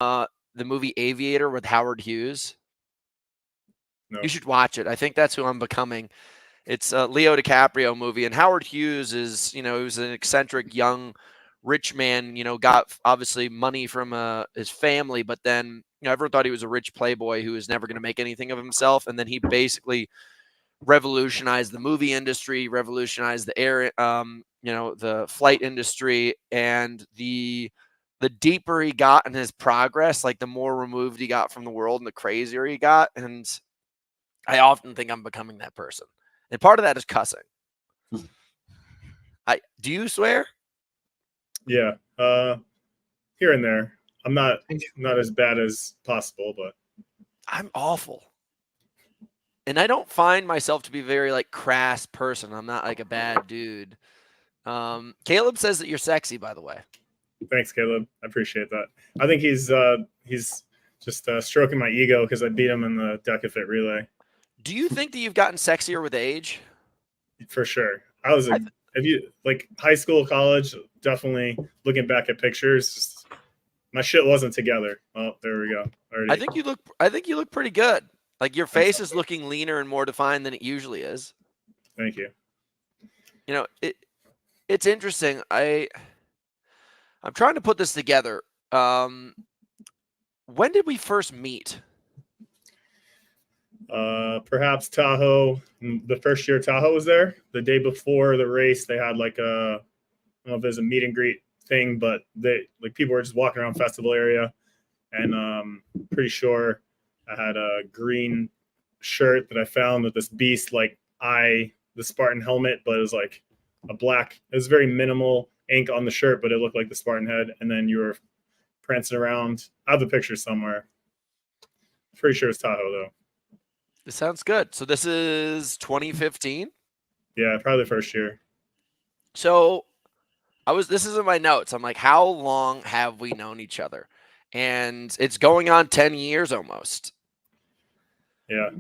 the movie Aviator with Howard Hughes? No. You should watch it. I think that's who I'm becoming. It's a Leo DiCaprio movie, and Howard Hughes is, he was an eccentric young rich man, got obviously money from his family, but then, everyone thought he was a rich playboy who was never going to make anything of himself. And then he basically revolutionized the movie industry, revolutionized the air, the flight industry. And the deeper he got in his progress, like the more removed he got from the world and the crazier he got. And I often think I'm becoming that person. And part of that is cussing. Do you swear? Yeah. Here and there. I'm not as bad as possible, but I'm awful. And I don't find myself to be a very like crass person. I'm not like a bad dude. Caleb says that you're sexy, by the way. Thanks, Caleb. I appreciate that. I think he's just stroking my ego because I beat him in the Deka Fit relay. Do you think that you've gotten sexier with age? For sure. If you like high school, college, definitely looking back at pictures, just, my shit wasn't together. Oh, there we go. I think you look pretty good. Like your face is looking leaner and more defined than it usually is. Thank you. It's interesting. I'm trying to put this together. When did we first meet? Perhaps Tahoe. The first year Tahoe was there, the day before the race, they had like I don't know if there's a meet and greet thing, but people were just walking around festival area, and pretty sure I had a green shirt that I found with this beast the Spartan helmet, but it was like a black. It was very minimal ink on the shirt, but it looked like the Spartan head. And then you were prancing around. I have the picture somewhere. Pretty sure it's Tahoe though. This sounds good. So this is 2015? Yeah, probably the first year. So this is in my notes. I'm like, how long have we known each other? And it's going on 10 years almost. Yeah.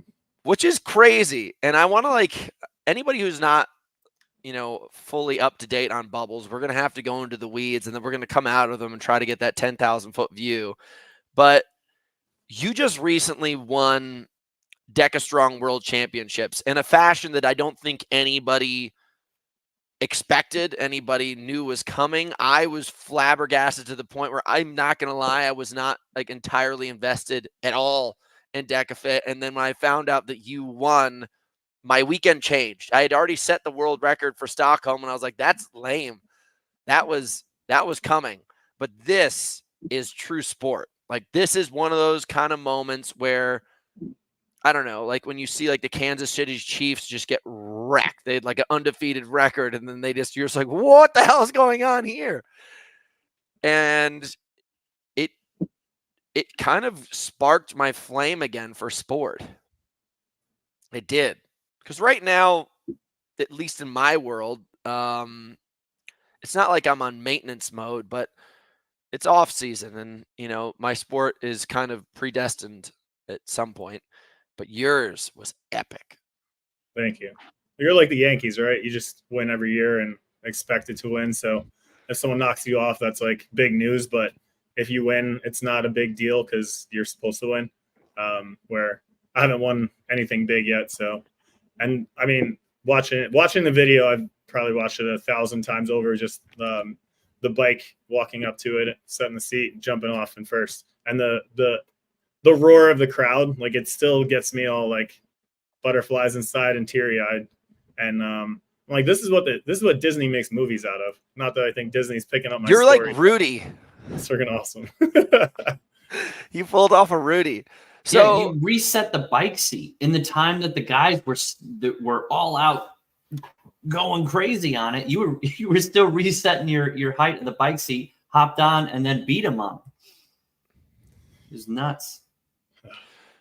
Which is crazy. And I want to anybody who's not, fully up to date on bubbles, we're going to have to go into the weeds and then we're going to come out of them and try to get that 10,000 foot view. But you just recently won Deka Strong World Championships in a fashion that I don't think anybody expected, anybody knew was coming. I was flabbergasted to the point where I'm not going to lie, I was not entirely invested at all in Deka Fit. And then when I found out that you won, my weekend changed. I had already set the world record for Stockholm, and I was like, that's lame. That was coming. But this is true sport. This is one of those kind of moments where, I don't know, when you see the Kansas City Chiefs just get wrecked. They had an undefeated record, and then you're just like, what the hell is going on here? And it kind of sparked my flame again for sport. It did. Because right now, at least in my world, it's not like I'm on maintenance mode, but it's off season, and my sport is kind of predestined at some point. But yours was epic. Thank you. You're like the Yankees, right? You just win every year and expect it to win. So if someone knocks you off, that's big news. But if you win, it's not a big deal because you're supposed to win. Where I haven't won anything big yet. So, and I mean, watching the video, I've probably watched it 1,000 times over. Just the bike, walking up to it, setting the seat, jumping off in first, and the roar of the crowd, it still gets me all butterflies inside and teary eyed. And I'm like, this is what Disney makes movies out of. Not that I think Disney's picking up my You're story. like Rudy. It's freaking awesome. You pulled off a Rudy. So yeah, you reset the bike seat in the time that the guys were all out going crazy on it. You were still resetting your height of the bike seat, hopped on, and then beat him on. It was nuts.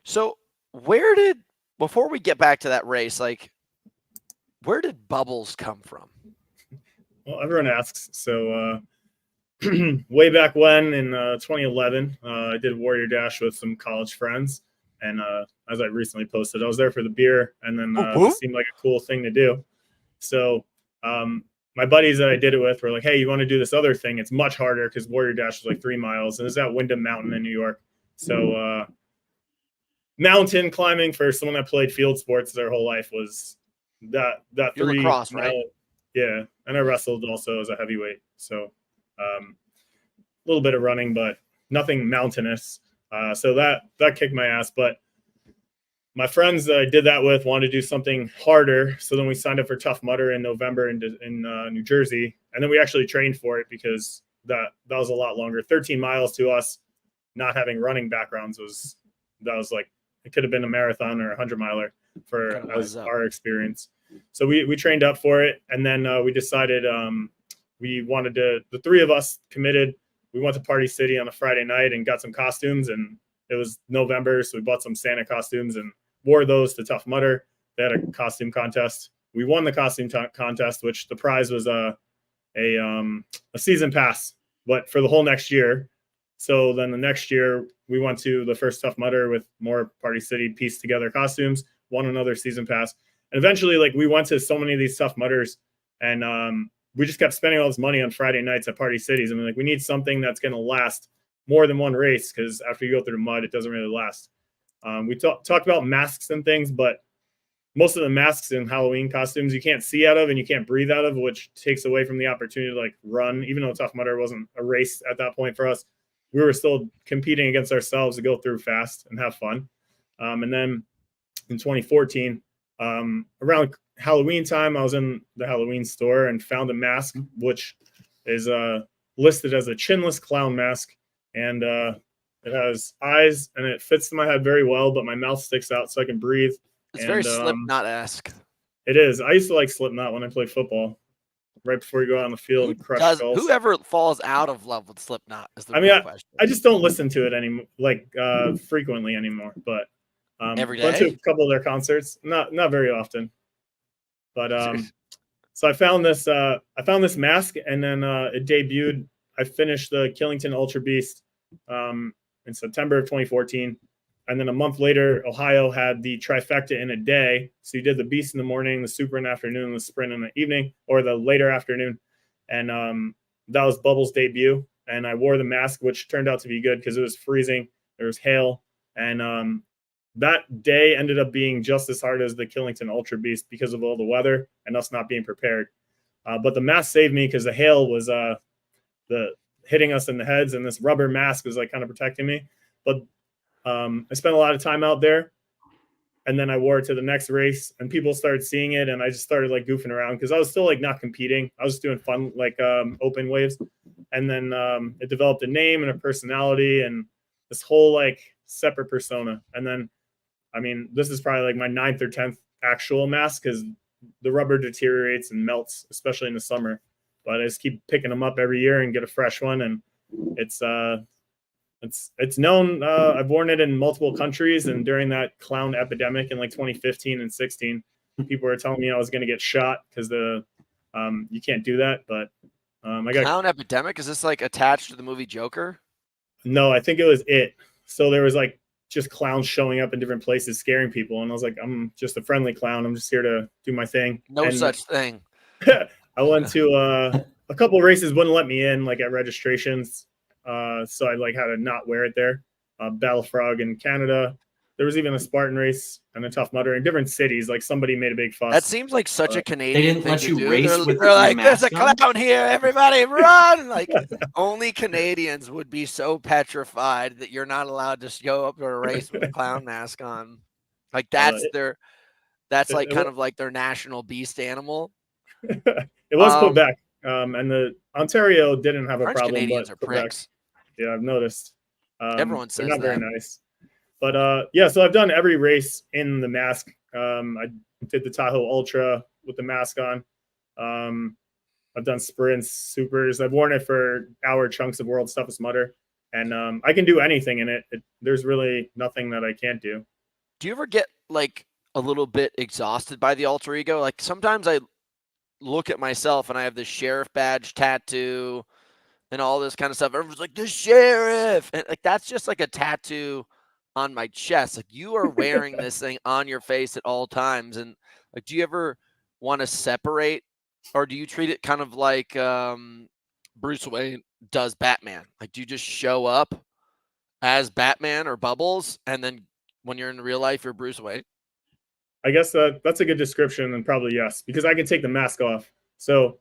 So before we get back to that race, where did bubbles come from? Well, everyone asks. So way back when in 2011, I did Warrior Dash with some college friends. And as I recently posted, I was there for the beer, and then it seemed like a cool thing to do. So my buddies that I did it with were like, hey, you want to do this other thing? It's much harder because Warrior Dash is like 3 miles, and it's at Windham Mountain in New York. So mountain climbing for someone that played field sports their whole life was that You're 3 lacrosse, mile, right? yeah. And I wrestled also as a heavyweight, so a little bit of running, but nothing mountainous. So that kicked my ass. But my friends that I did that with wanted to do something harder, so then we signed up for Tough Mudder in November in New Jersey, and then we actually trained for it because that was a lot longer. 13 miles to us, not having running backgrounds was like it could have been a marathon or a 100-miler for our experience. So we trained up for it, and then we decided we wanted to. The 3 of us committed. We went to Party City on a Friday night and got some costumes, and it was November, so we bought some Santa costumes and wore those to Tough Mudder. They had a costume contest. We won the costume contest, which the prize was a season pass, but for the whole next year. So then the next year we went to the first Tough Mudder with more Party City pieced together costumes, won another season pass. And eventually, like, we went to so many of these Tough Mudders, and we just kept spending all this money on Friday nights at Party Cities. I mean, like, we need something that's going to last more than one race, because after you go through the mud, it doesn't really last. We talked about masks and things, but most of the masks and Halloween costumes you can't see out of and you can't breathe out of, which takes away from the opportunity to like run. Even though Tough Mudder wasn't a race at that point for us, we were still competing against ourselves to go through fast and have fun. And then in 2014, around Halloween time, I was in the Halloween store and found a mask, which is listed as a chinless clown mask. And it has eyes and it fits in my head very well, but my mouth sticks out so I can breathe. It's very Slipknot-esque. It is. I used to like Slipknot when I played football. Right before you go out on the field and crush skulls. Whoever falls out of love with Slipknot is the real question. I just don't listen to it anymore, like frequently anymore. But every day. Went to a couple of their concerts, not very often. But so I found this mask, and then it debuted. I finished the Killington Ultra Beast in September of 2014. And then a month later, Ohio had the trifecta in a day. So you did the Beast in the morning, the Super in the afternoon, the Sprint in the evening, or the later afternoon. And that was Bubbles' debut. And I wore the mask, which turned out to be good because it was freezing. There was hail. And that day ended up being just as hard as the Killington Ultra Beast because of all the weather and us not being prepared. But the mask saved me because the hail was hitting us in the heads, and this rubber mask was like kind of protecting me. But I spent a lot of time out there, and then I wore it to the next race, and people started seeing it, and I just started like goofing around because I was still like not competing. I was just doing fun, like open waves. And then it developed a name and a personality and this whole like separate persona. And then, I mean, this is probably like my 9th or 10th actual mask because the rubber deteriorates and melts, especially in the summer. But I just keep picking them up every year and get a fresh one. And it's known. I've worn it in multiple countries, and during that clown epidemic in like 2015 and 16, people were telling me I was going to get shot because you can't do that. But I got clown epidemic. Is this like attached to the movie Joker? No, I think it was it. So there was like just clowns showing up in different places, scaring people, and I was like, I'm just a friendly clown. I'm just here to do my thing. No such thing. I went to a couple of races, wouldn't let me in, like at registrations. So I like had to not wear it there. Battle Frog in Canada. There was even a Spartan race and a Tough Mudder in different cities. Like somebody made a big fuss. That seems like such a Canadian. They didn't thing let to you do. race with they're your like, there's a mask on? clown here, everybody run! Like only Canadians would be so petrified that you're not allowed to go up to a race with a clown mask on. Like that's like kind of like their national beast animal. It was Quebec, and the Ontario didn't have a French problem. Canadians but are Quebec, pricks. yeah, I've noticed. Everyone says they're not that. very nice. But yeah, so I've done every race in the mask. I did the Tahoe Ultra with the mask on. I've done sprints, supers. I've worn it for hour chunks of World's Toughest Mudder, and I can do anything in it. There's really nothing that I can't do. Do you ever get like a little bit exhausted by the alter ego? Like sometimes I look at myself and I have this sheriff badge tattoo and all this kind of stuff. Everyone's like, the sheriff. And like, that's just like a tattoo on my chest. Like you are wearing this thing on your face at all times. And like, do you ever want to separate or do you treat it kind of like Bruce Wayne does Batman? Like, do you just show up as Batman or Bubbles, and then when you're in real life, you're Bruce Wayne? I guess that's a good description, and probably yes, because I can take the mask off. So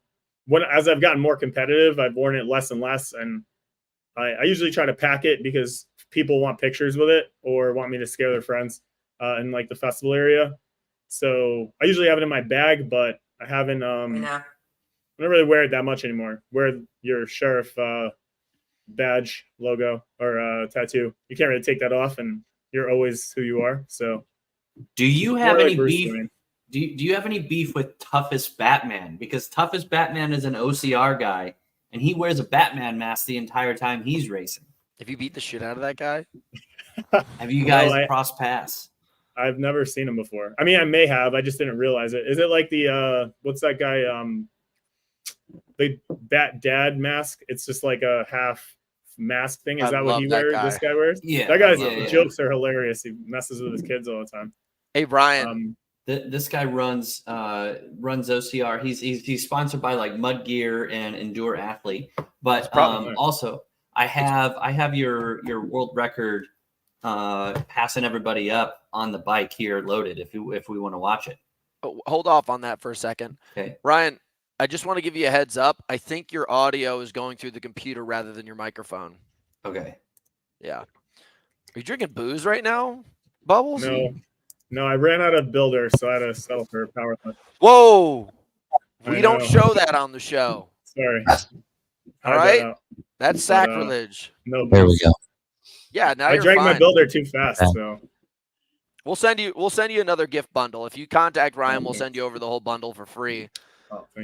as I've gotten more competitive, I've worn it less and less, and I usually try to pack it because people want pictures with it or want me to scare their friends in like the festival area. So I usually have it in my bag, but I haven't. I don't really wear it that much anymore. Wear your sheriff badge, logo, or tattoo. You can't really take that off, and you're always who you are. So, do you have any Bruce beef? Wayne. Do you have any beef with Toughest Batman? Because Toughest Batman is an OCR guy, and he wears a Batman mask the entire time he's racing. If you beat the shit out of that guy, have you guys crossed paths? I've never seen him before. I mean, I may have. I just didn't realize it. Is it like the what's that guy? The Bat Dad mask. It's just like a half mask thing. Is that what he wears? This guy wears? Yeah, that guy's jokes are hilarious. He messes with his kids all the time. Hey, Brian. This guy runs OCR. He's sponsored by like Mud Gear and Endure Athlete. But also I have your world record passing everybody up on the bike here loaded if we want to watch it. Oh, hold off on that for a second. Okay. Ryan, I just want to give you a heads up. I think your audio is going through the computer rather than your microphone. Okay. Yeah. Are you drinking booze right now, Bubbles? No, I ran out of builder, so I had to settle for a power line. Whoa. We don't show that on the show. Sorry. All right. That's sacrilege. No, there we go. Yeah, now I drank my builder too fast, so we'll send you another gift bundle. If you contact Ryan, we'll send you over the whole bundle for free.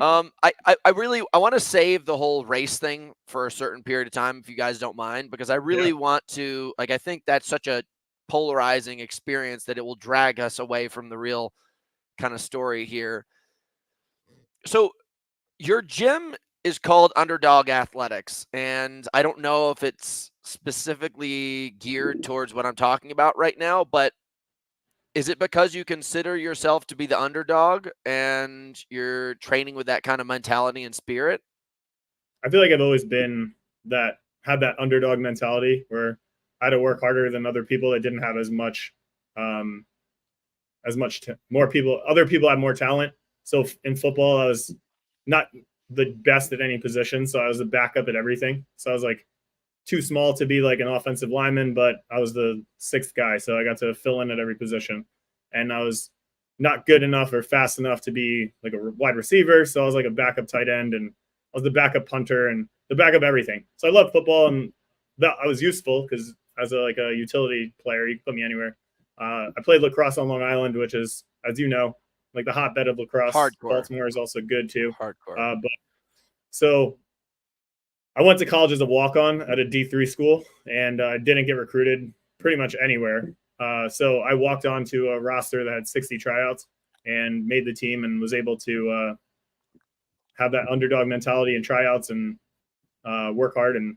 Oh, I want to save the whole race thing for a certain period of time, if you guys don't mind, because I really want to, I think that's such a polarizing experience that it will drag us away from the real kind of story here. So your gym is called Underdog Athletics, and I don't know if it's specifically geared towards what I'm talking about right now, but is it because you consider yourself to be the underdog and you're training with that kind of mentality and spirit? I feel like I've always been had that underdog mentality where I had to work harder than other people that didn't have more people. Other people had more talent. So in football, I was not the best at any position. So I was the backup at everything. So I was like too small to be like an offensive lineman, but I was the sixth guy. So I got to fill in at every position, and I was not good enough or fast enough to be like a wide receiver. So I was like a backup tight end, and I was the backup punter and the backup everything. So I love football, and that I was useful because as a utility player, you can put me anywhere. I played lacrosse on Long Island, which is, as you know, like the hotbed of lacrosse. Hardcore. Baltimore is also good too. Hardcore. But so I went to college as a walk-on at a D3 school, and I didn't get recruited pretty much anywhere. So I walked on to a roster that had 60 tryouts and made the team, and was able to have that underdog mentality in tryouts and work hard and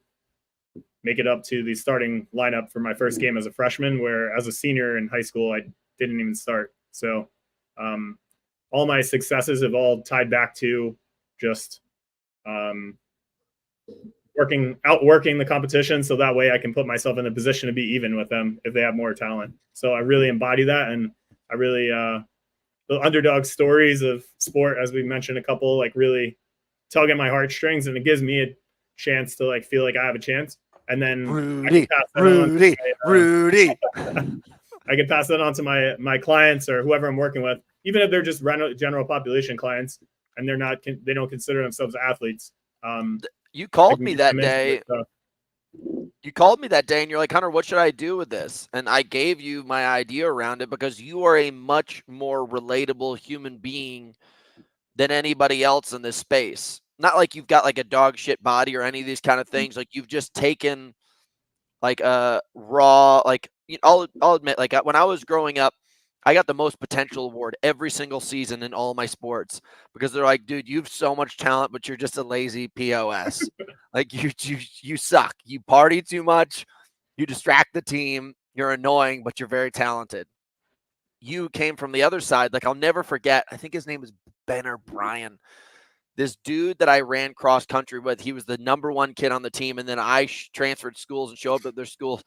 make it up to the starting lineup for my first game as a freshman, where as a senior in high school, I didn't even start. So all my successes have all tied back to just outworking the competition, so that way I can put myself in a position to be even with them if they have more talent. So I really embody that, and I really the underdog stories of sport, as we mentioned a couple, like really tug at my heartstrings, and it gives me a chance to feel like I have a chance. And then Rudy, I can pass that on to my clients or whoever I'm working with, even if they're just general population clients and they don't consider themselves athletes. You called me that day. You called me that day and you're like, Hunter, what should I do with this? And I gave you my idea around it because you are a much more relatable human being than anybody else in this space. Not like you've got like a dog shit body or any of these kind of things. Like you've just taken like a raw, like I'll admit, like when I was growing up, I got the most potential award every single season in all my sports because they're like, dude, you have so much talent, but you're just a lazy POS. Like you suck. You party too much. You distract the team. You're annoying, but you're very talented. You came from the other side. Like I'll never forget. I think his name is Ben or Brian. this dude that I ran cross country with, he was the #1 kid on the team. And then I transferred schools and showed up at their schools,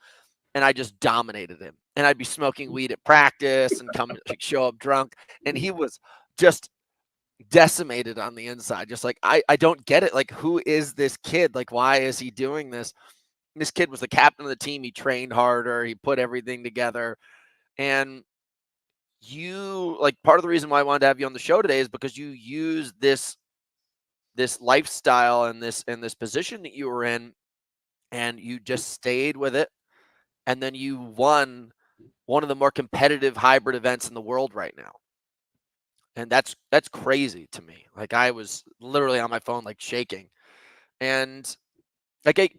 and I just dominated him. And I'd be smoking weed at practice and come show up drunk. And he was just decimated on the inside. Just like, I don't get it. Like, who is this kid? Like, why is he doing this? And this kid was the captain of the team. He trained harder. He put everything together. And part of the reason why I wanted to have you on the show today is because you use this lifestyle and this position that you were in, and you just stayed with it. And then you won one of the more competitive hybrid events in the world right now. And that's crazy to me. Like, I was literally on my phone, like, shaking. And like,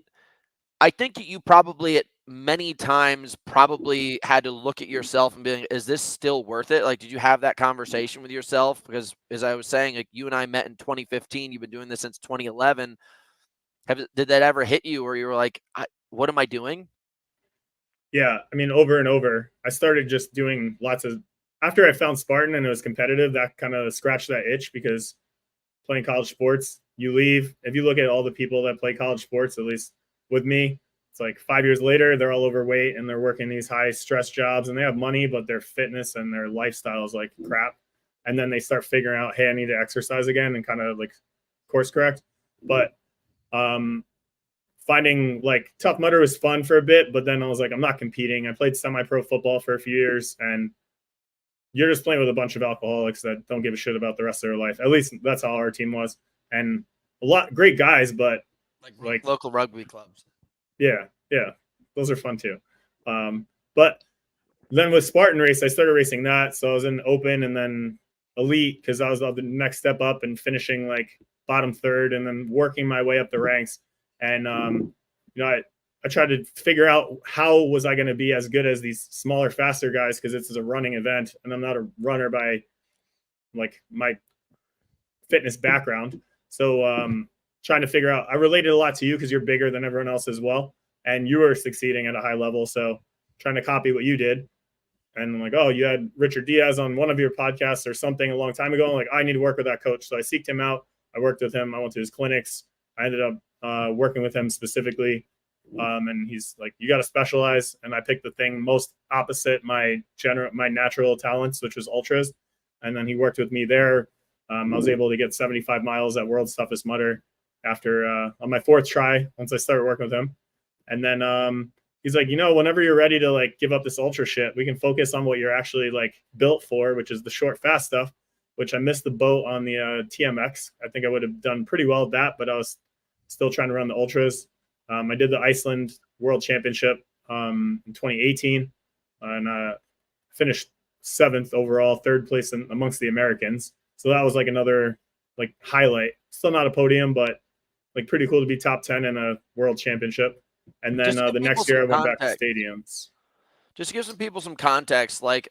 I think you probably at many times probably had to look at yourself and be like, is this still worth it? Like, did you have that conversation with yourself? Because as I was saying, like, you and I met in 2015, you've been doing this since 2011. Did that ever hit you where you were like, what am I doing? Yeah, I mean, over and over. I started just doing lots of, after I found Spartan and it was competitive, that kind of scratched that itch, because playing college sports, you leave. If you look at all the people that play college sports, at least with me, it's like 5 years later, they're all overweight and they're working these high stress jobs and they have money, but their fitness and their lifestyle is like crap. And then they start figuring out, hey, I need to exercise again and kind of like course correct. But finding like Tough Mudder was fun for a bit, but then I was like, I'm not competing. I played semi-pro football for a few years, and you're just playing with a bunch of alcoholics that don't give a shit about the rest of their life. At least that's how our team was. And a lot great guys, but like local rugby clubs. Yeah. Those are fun too. But then with Spartan race, I started racing that. So I was in open and then elite, because I was the next step up and finishing like bottom third and then working my way up the ranks. And, I tried to figure out how was I going to be as good as these smaller, faster guys, because this is a running event and I'm not a runner by like my fitness background. So trying to figure out, I related a lot to you because you're bigger than everyone else as well. And you were succeeding at a high level. So trying to copy what you did. And I'm like, oh, you had Richard Diaz on one of your podcasts or something a long time ago. I'm like, I need to work with that coach. So I seeked him out. I worked with him. I went to his clinics. I ended up working with him specifically. And he's like, you got to specialize. And I picked the thing most opposite my natural talents, which was ultras. And then he worked with me there. I was able to get 75 miles at World's Toughest Mudder after on my 4th try, once I started working with him. And then he's like, whenever you're ready to like give up this ultra shit, we can focus on what you're actually like built for, which is the short, fast stuff, which I missed the boat on the TMX. I think I would have done pretty well at that, but I was still trying to run the ultras. I did the Iceland World Championship in 2018 and finished 7th overall, 3rd place amongst the Americans. So that was like another like highlight. Still not a podium, but like pretty cool to be top 10 in a world championship. And then the next year I went back to stadiums. Just to give some people some context, like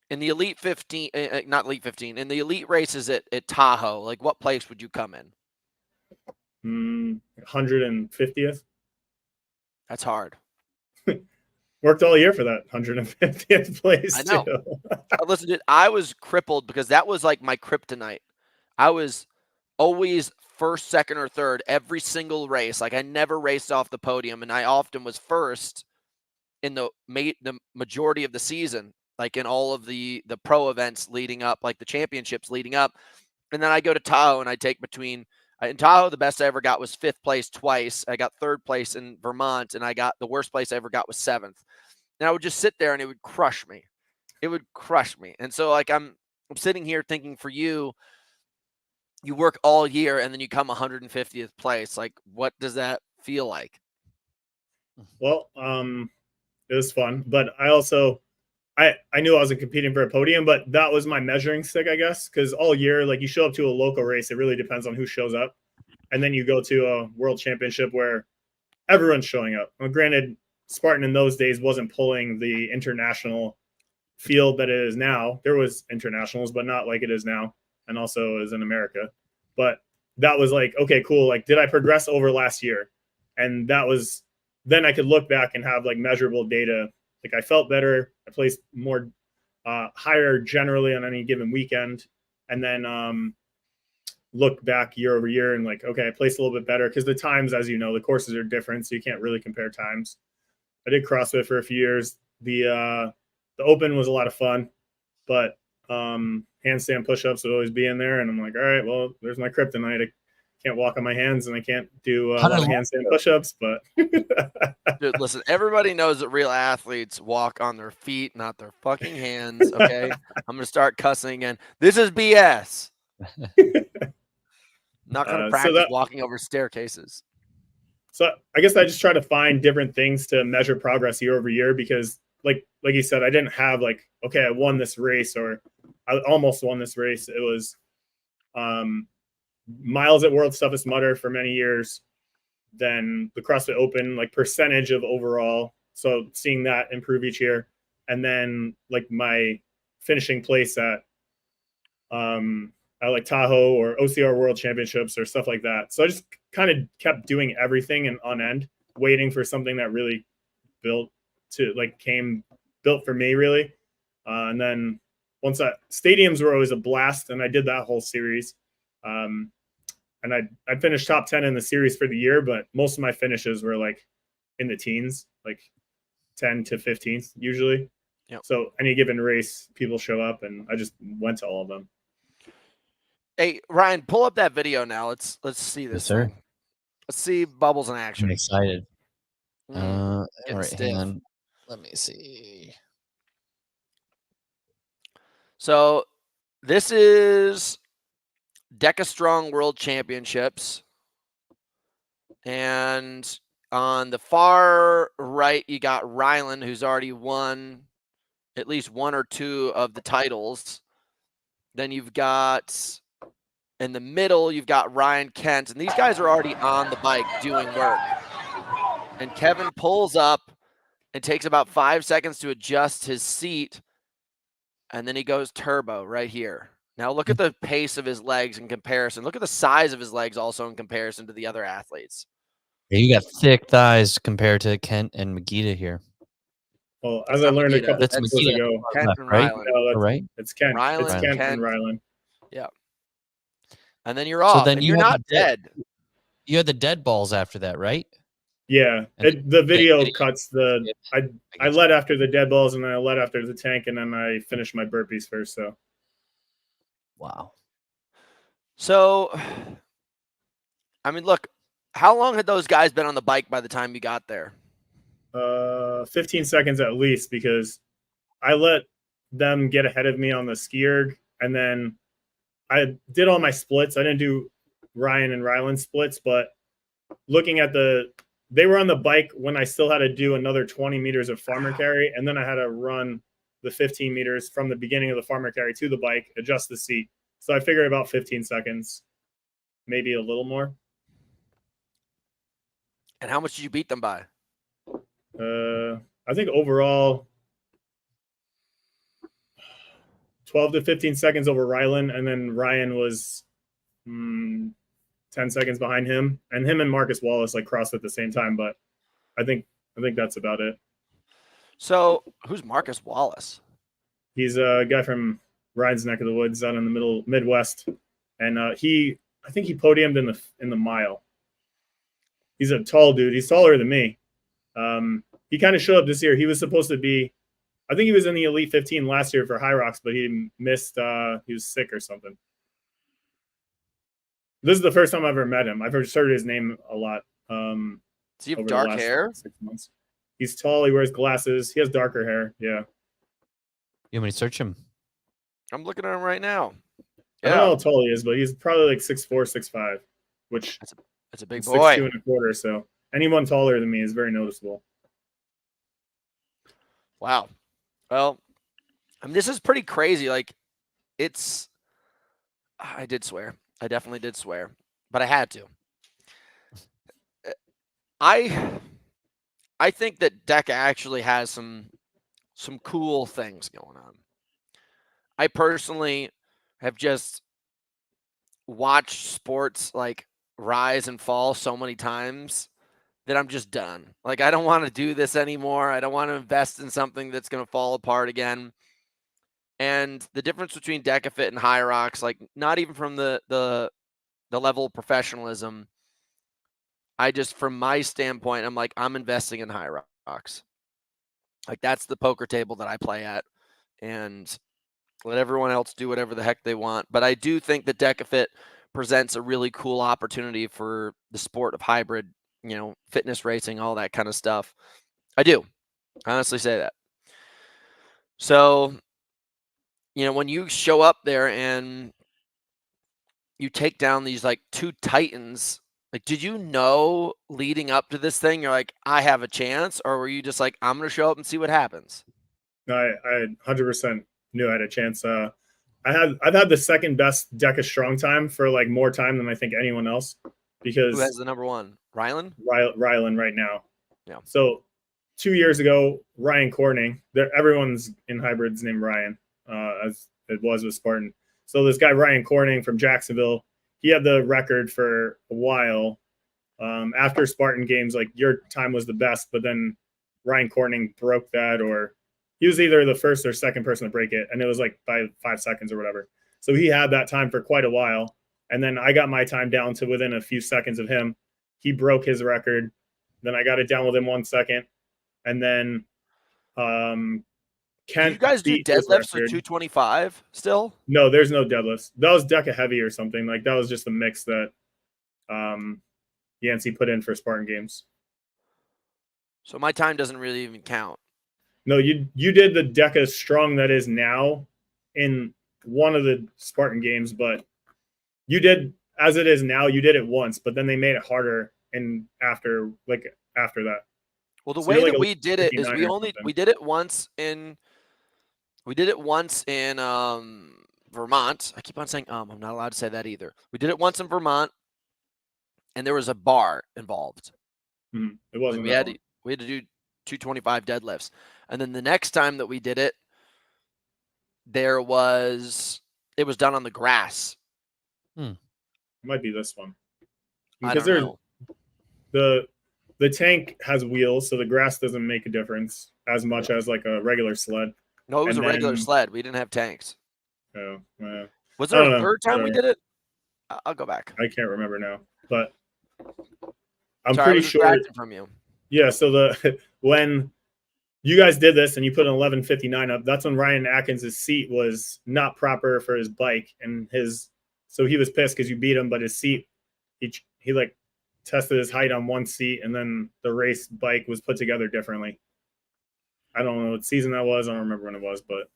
in the Elite 15, not Elite 15, in the Elite races at Tahoe, like what place would you come in? 150th. That's hard. Worked all year for that 150th place. I know. Too. Listen, dude, I was crippled because that was like my kryptonite. I was always first, second, or third every single race. Like I never raced off the podium, and I often was first in the majority of the season, like in all of the pro events leading up, like the championships leading up. And then I go to Tahoe and I take between in Tahoe, the best I ever got was 5th place twice. I got 3rd place in Vermont, and I got the worst place I ever got was 7th. And I would just sit there and it would crush me. It would crush me. And so like I'm sitting here thinking, for you, you work all year and then you come 150th place. Like, what does that feel like? Well, it was fun, but I also I knew I wasn't competing for a podium, but that was my measuring stick, I guess, because all year, like you show up to a local race, it really depends on who shows up. And then you go to a world championship where everyone's showing up. Well, granted, Spartan in those days wasn't pulling the international field that it is now. There was internationals, but not like it is now. And also is in America. But that was like, okay, cool. Like, did I progress over last year? And that was, then I could look back and have like measurable data. Like I felt better. I placed more higher generally on any given weekend. And then look back year over year and like, okay, I placed a little bit better because the times, as you know, the courses are different, so you can't really compare times. I did CrossFit for a few years. The open was a lot of fun, but handstand push-ups would always be in there, and I'm like, all right, well, there's my kryptonite. I can't walk on my hands and I can't do a lot of handstand push-ups, but Dude, listen, everybody knows that real athletes walk on their feet, not their fucking hands. Okay. I'm going to start cussing again. This is BS. Not going to practice walking over staircases. So I guess I just try to find different things to measure progress year over year because like you said, I didn't have like, okay, I won this race or I almost won this race. It was miles at World's Toughest Mudder for many years. Then the CrossFit Open, like percentage of overall. So seeing that improve each year. And then like my finishing place at like Tahoe or OCR World Championships or stuff like that. So I just kind of kept doing everything and on end, waiting for something that really built for me really. And then once stadiums were always a blast, and I did that whole series. And I finished top 10 in the series for the year, but most of my finishes were like in the teens, like 10 to 15th usually. Yep. So any given race, people show up, and I just went to all of them. Hey, Ryan, pull up that video now. Let's see this. Yes, sir. Thing. Let's see Bubbles in action. I'm excited. All right, stiff. hang on. Let me see. So this is Deka Strong World Championships. And on the far right, you got Rylan, who's already won at least one or two of the titles. Then you've got, in the middle, you've got Ryan Kent. And these guys are already on the bike doing work. And Kevin pulls up and takes about 5 seconds to adjust his seat. And then he goes turbo right here. Now look at the pace of his legs in comparison. Look at the size of his legs also in comparison to the other athletes. Yeah, you got thick thighs compared to Kent and Magida here. Well, as I learned a couple that's episodes ago, Kent left, and right? Rylan. No, right? It's Kent. Rylan, it's Kent and Rylan. Yeah. And then you're off. So then and you're not dead. You had the dead balls after that, right? Yeah. The video cuts the I led after the dead balls, and then I led after the tank, and then I finished my burpees first. So wow. So I mean, look, how long had those guys been on the bike by the time you got there? 15 seconds at least, because I let them get ahead of me on the ski erg, and then I did all my splits. I didn't do Ryan and Rylan splits, but looking at they were on the bike when I still had to do another 20 meters of farmer carry, and then I had to run the 15 meters from the beginning of the farmer carry to the bike, adjust the seat. So I figured about 15 seconds, maybe a little more. And how much did you beat them by? I think overall 12 to 15 seconds over Rylan, and then Ryan was 10 seconds behind him, and him and Marcus Wallace like crossed at the same time. But I think that's about it. So who's Marcus Wallace? He's a guy from Ryan's neck of the woods out in the middle Midwest, and I think he podiumed in the mile. He's a tall dude. He's taller than me. He kind of showed up this year. He was supposed to be, I think he was in the Elite 15 last year for High Rocks, but he missed. He was sick or something. This is the first time I've ever met him. I've heard his name a lot. Does he have dark hair? 6 months. He's tall. He wears glasses. He has darker hair. Yeah. You want me to search him? I'm looking at him right now. I don't know how tall he is, but he's probably like 6'4", 6'5", which that's a big boy. 6'2" and 1/4. So anyone taller than me is very noticeable. Wow. Well, I mean, this is pretty crazy. Like, I did swear. I definitely did swear, but I had to. I think that Deka actually has some cool things going on. I personally have just watched sports like rise and fall so many times that I'm just done. Like, I don't want to do this anymore. I don't want to invest in something that's going to fall apart again. And the difference between DekaFit and High Rocks, like not even from the the level of professionalism, I just, from my standpoint, I'm like, I'm investing in high rocks. Like, that's the poker table that I play at, and let everyone else do whatever the heck they want. But I do think that DekaFit presents a really cool opportunity for the sport of hybrid, fitness racing, all that kind of stuff. I do. I honestly say that. So, when you show up there and you take down these like two titans, like, did you know leading up to this thing, you're like, I have a chance? Or were you just like, I'm going to show up and see what happens? No, I 100% knew I had a chance. I've had the second best Deka Strong time for like more time than I think anyone else, because Who has the number one? Rylan? Rylan right now. Yeah. So 2 years ago, Ryan Corning, everyone's in hybrids named Ryan, as it was with Spartan. So this guy, Ryan Corning from Jacksonville, he had the record for a while. After Spartan games, like, your time was the best, but then Ryan Corning broke that, or he was either the first or second person to break it, and it was like by 5 seconds or whatever. So he had that time for quite a while, and then I got my time down to within a few seconds of him. He broke his record. Then I got it down within 1 second, and then Kent. You guys do beat his deadlifts for record. 225 still? No, there's no deadlifts. That was Deka heavy or something. Like, that was just a mix that Yancey put in for Spartan games. So my time doesn't really even count. No, you did the Deka Strong that is now in one of the Spartan games, but you did, as it is now, you did it once, but then they made it harder and after that. Well, the So way you're like that a we did it is 59 or something. we did it once in Vermont. I keep on saying I'm not allowed to say that either. We did it once in Vermont, and there was a bar involved. It wasn't. We had to do 225 deadlifts, and then the next time that we did it, it was done on the grass. It might be this one. I don't know. The tank has wheels, so the grass doesn't make a difference as much as like a regular sled. No, it was a regular sled. We didn't have tanks. Oh, Was there a know. third time we did it? I'll go back. I can't remember now, but I'm Sorry, I pretty was sure. distracted from you. Yeah, so when you guys did this and you put an 11:59 up, that's when Ryan Atkins' seat was not proper for his bike, and so he was pissed because you beat him, but his seat, he like tested his height on one seat, and then the race bike was put together differently. I don't know what season that was. I don't remember when it was, but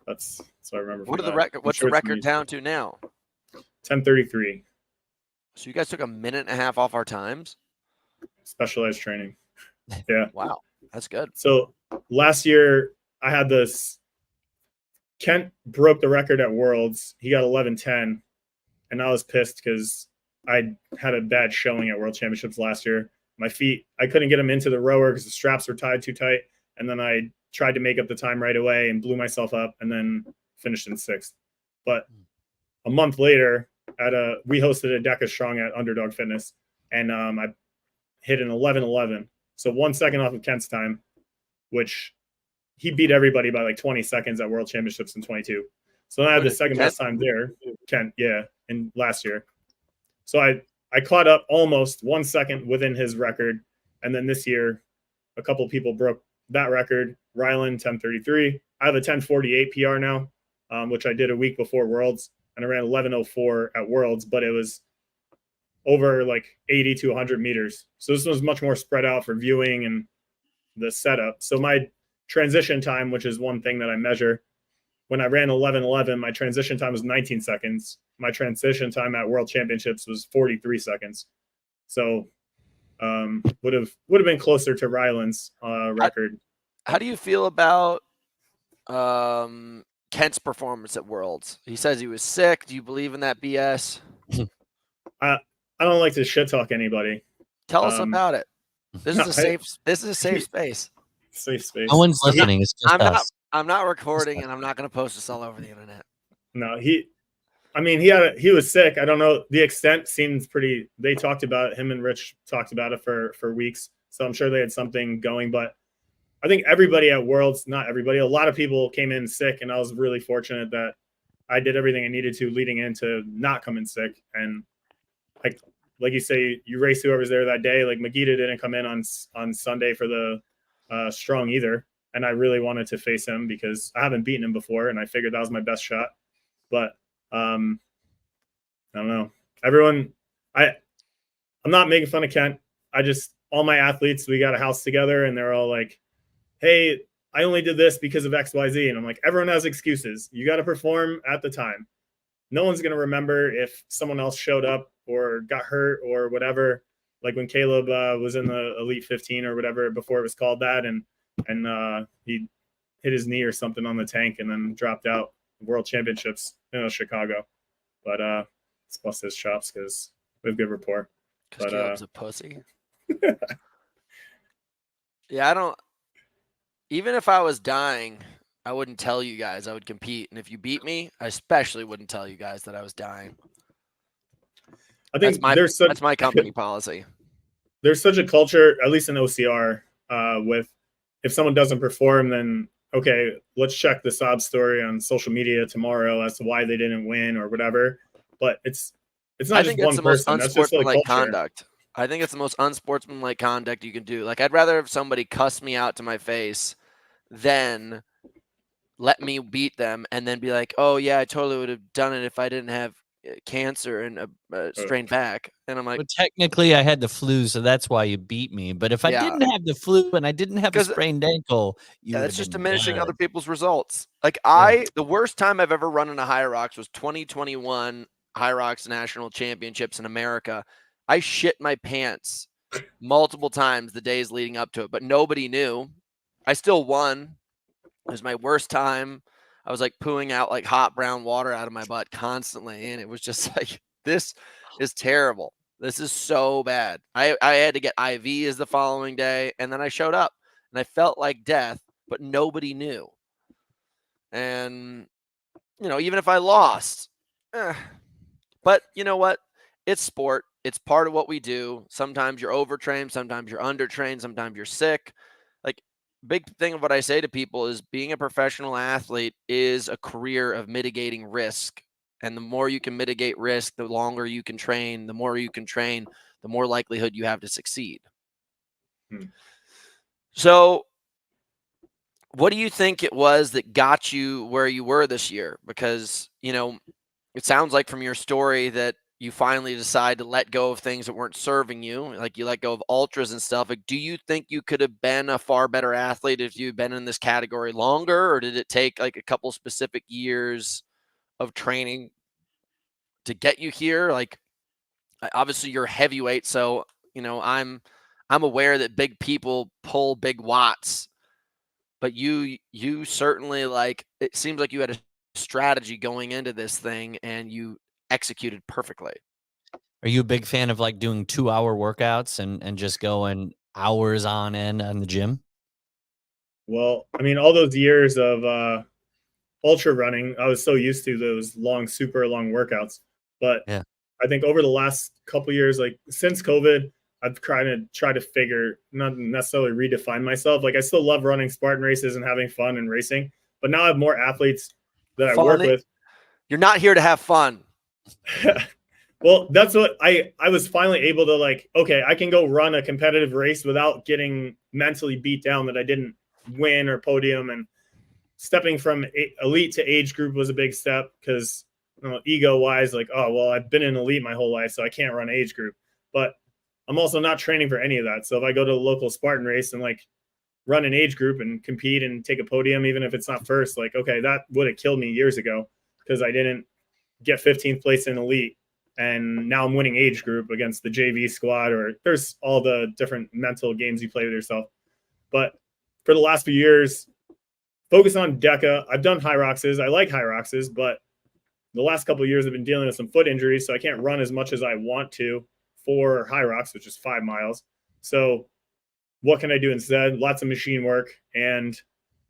that's what I remember. What's the record down to now? 10:33. So you guys took a minute and a half off our times? Specialized training. Yeah. Wow, that's good. So last year I had this. Kent broke the record at Worlds. He got 11:10, and I was pissed because I had a bad showing at World Championships last year. My feet, I couldn't get them into the rower because the straps were tied too tight. And then I tried to make up the time right away and blew myself up, and then finished in 6th. But a month later, we hosted a Deka Strong at Underdog Fitness, and I hit an 11:11. So 1 second off of Kent's time, which he beat everybody by like 20 seconds at World Championships in 22. So then I had the second best time there, Kent, in last year. So I caught up almost 1 second within his record. And then this year, a couple of people broke that record. Rylan, 10:33. I have a 10:48 PR now, which I did a week before Worlds. And I ran 11:04 at Worlds, but it was over like 80 to 100 meters. So this was much more spread out for viewing and the setup. So my transition time, which is one thing that I measure, when I ran 11:11, my transition time was 19 seconds. My transition time at World Championships was 43 seconds. So would have been closer to Rylan's record. How do you feel about Kent's performance at Worlds? He says he was sick. Do you believe in that BS? I don't like to shit talk anybody. Tell us about it. This is a safe space. Safe space. No one's listening. It's just us. I'm not recording, and I'm not going to post this all over the internet. No, he was sick. I don't know. The extent seems pretty. They talked about it. Him and Rich talked about it for weeks. So I'm sure they had something going. But I think everybody at Worlds, not everybody, a lot of people came in sick, and I was really fortunate that I did everything I needed to leading into not coming sick. And like you say, you race whoever's there that day. Like Magita didn't come in on Sunday for the strong either. And I really wanted to face him because I haven't beaten him before. And I figured that was my best shot. But I don't know. Everyone, I'm not making fun of Kent. All my athletes, we got a house together and they're all like, hey, I only did this because of XYZ. And I'm like, everyone has excuses. You got to perform at the time. No one's going to remember if someone else showed up or got hurt or whatever. Like when Caleb was in the Elite 15 or whatever before it was called that. And he hit his knee or something on the tank and then dropped out World Championships in Chicago. But let's bust his chops because we have good rapport. Because Caleb's a pussy. Yeah, I don't. Even if I was dying, I wouldn't tell you guys I would compete. And if you beat me, I especially wouldn't tell you guys that I was dying. I think that's my company policy. There's such a culture, at least in OCR, with if someone doesn't perform, then okay, let's check the sob story on social media tomorrow as to why they didn't win or whatever. But it's not just one person. That's just like conduct. I think it's the most unsportsmanlike conduct you can do. Like, I'd rather have somebody cuss me out to my face than let me beat them and then be like, oh, yeah, I totally would have done it if I didn't have cancer and a strained back. And I'm like, well, technically, I had the flu, so that's why you beat me. But if I didn't have the flu and I didn't have a sprained ankle, that's just diminishing other people's results. Like, the worst time I've ever run in a High Rocks was 2021 High Rocks National Championships in America. I shit my pants multiple times the days leading up to it, but nobody knew. I still won. It was my worst time. I was like pooing out like hot brown water out of my butt constantly. And it was just like, this is terrible. This is so bad. I had to get IVs the following day. And then I showed up and I felt like death, but nobody knew. And, even if I lost, but you know what? It's sport. It's part of what we do. Sometimes you're overtrained. Sometimes you're undertrained. Sometimes you're sick. Like, big thing of what I say to people is being a professional athlete is a career of mitigating risk. And the more you can mitigate risk, the longer you can train. The more you can train, the more likelihood you have to succeed. So what do you think it was that got you where you were this year? Because, it sounds like from your story that you finally decide to let go of things that weren't serving you. Like, you let go of ultras and stuff. Like, do you think you could have been a far better athlete if you'd been in this category longer, or did it take like a couple specific years of training to get you here? Like, obviously you're heavyweight. So, I'm aware that big people pull big watts, but you certainly, like, it seems like you had a strategy going into this thing and you executed perfectly. Are you a big fan of like doing 2-hour workouts and just going hours on end on the gym? Well, I mean, all those years of ultra running, I was so used to those long, super long workouts. But yeah, I think over the last couple of years, like since COVID, I've tried to figure, not necessarily redefine myself. Like, I still love running Spartan races and having fun and racing, but now I have more athletes that I work with. You're not here to have fun. Well, that's what I was finally able to, like, okay, I can go run a competitive race without getting mentally beat down that I didn't win or podium. And stepping from elite to age group was a big step because ego wise, like, oh, well, I've been in elite my whole life, so I can't run age group. But I'm also not training for any of that. So if I go to a local Spartan race and like run an age group and compete and take a podium, even if it's not first, like, okay, that would have killed me years ago because I didn't get 15th place in elite. And now I'm winning age group against the JV squad, or there's all the different mental games you play with yourself. But for the last few years, focus on Deka. I've done high roxes. I like high roxes, but the last couple of years I've been dealing with some foot injuries, so I can't run as much as I want to for high rocks, which is 5 miles. So what can I do instead? Lots of machine work and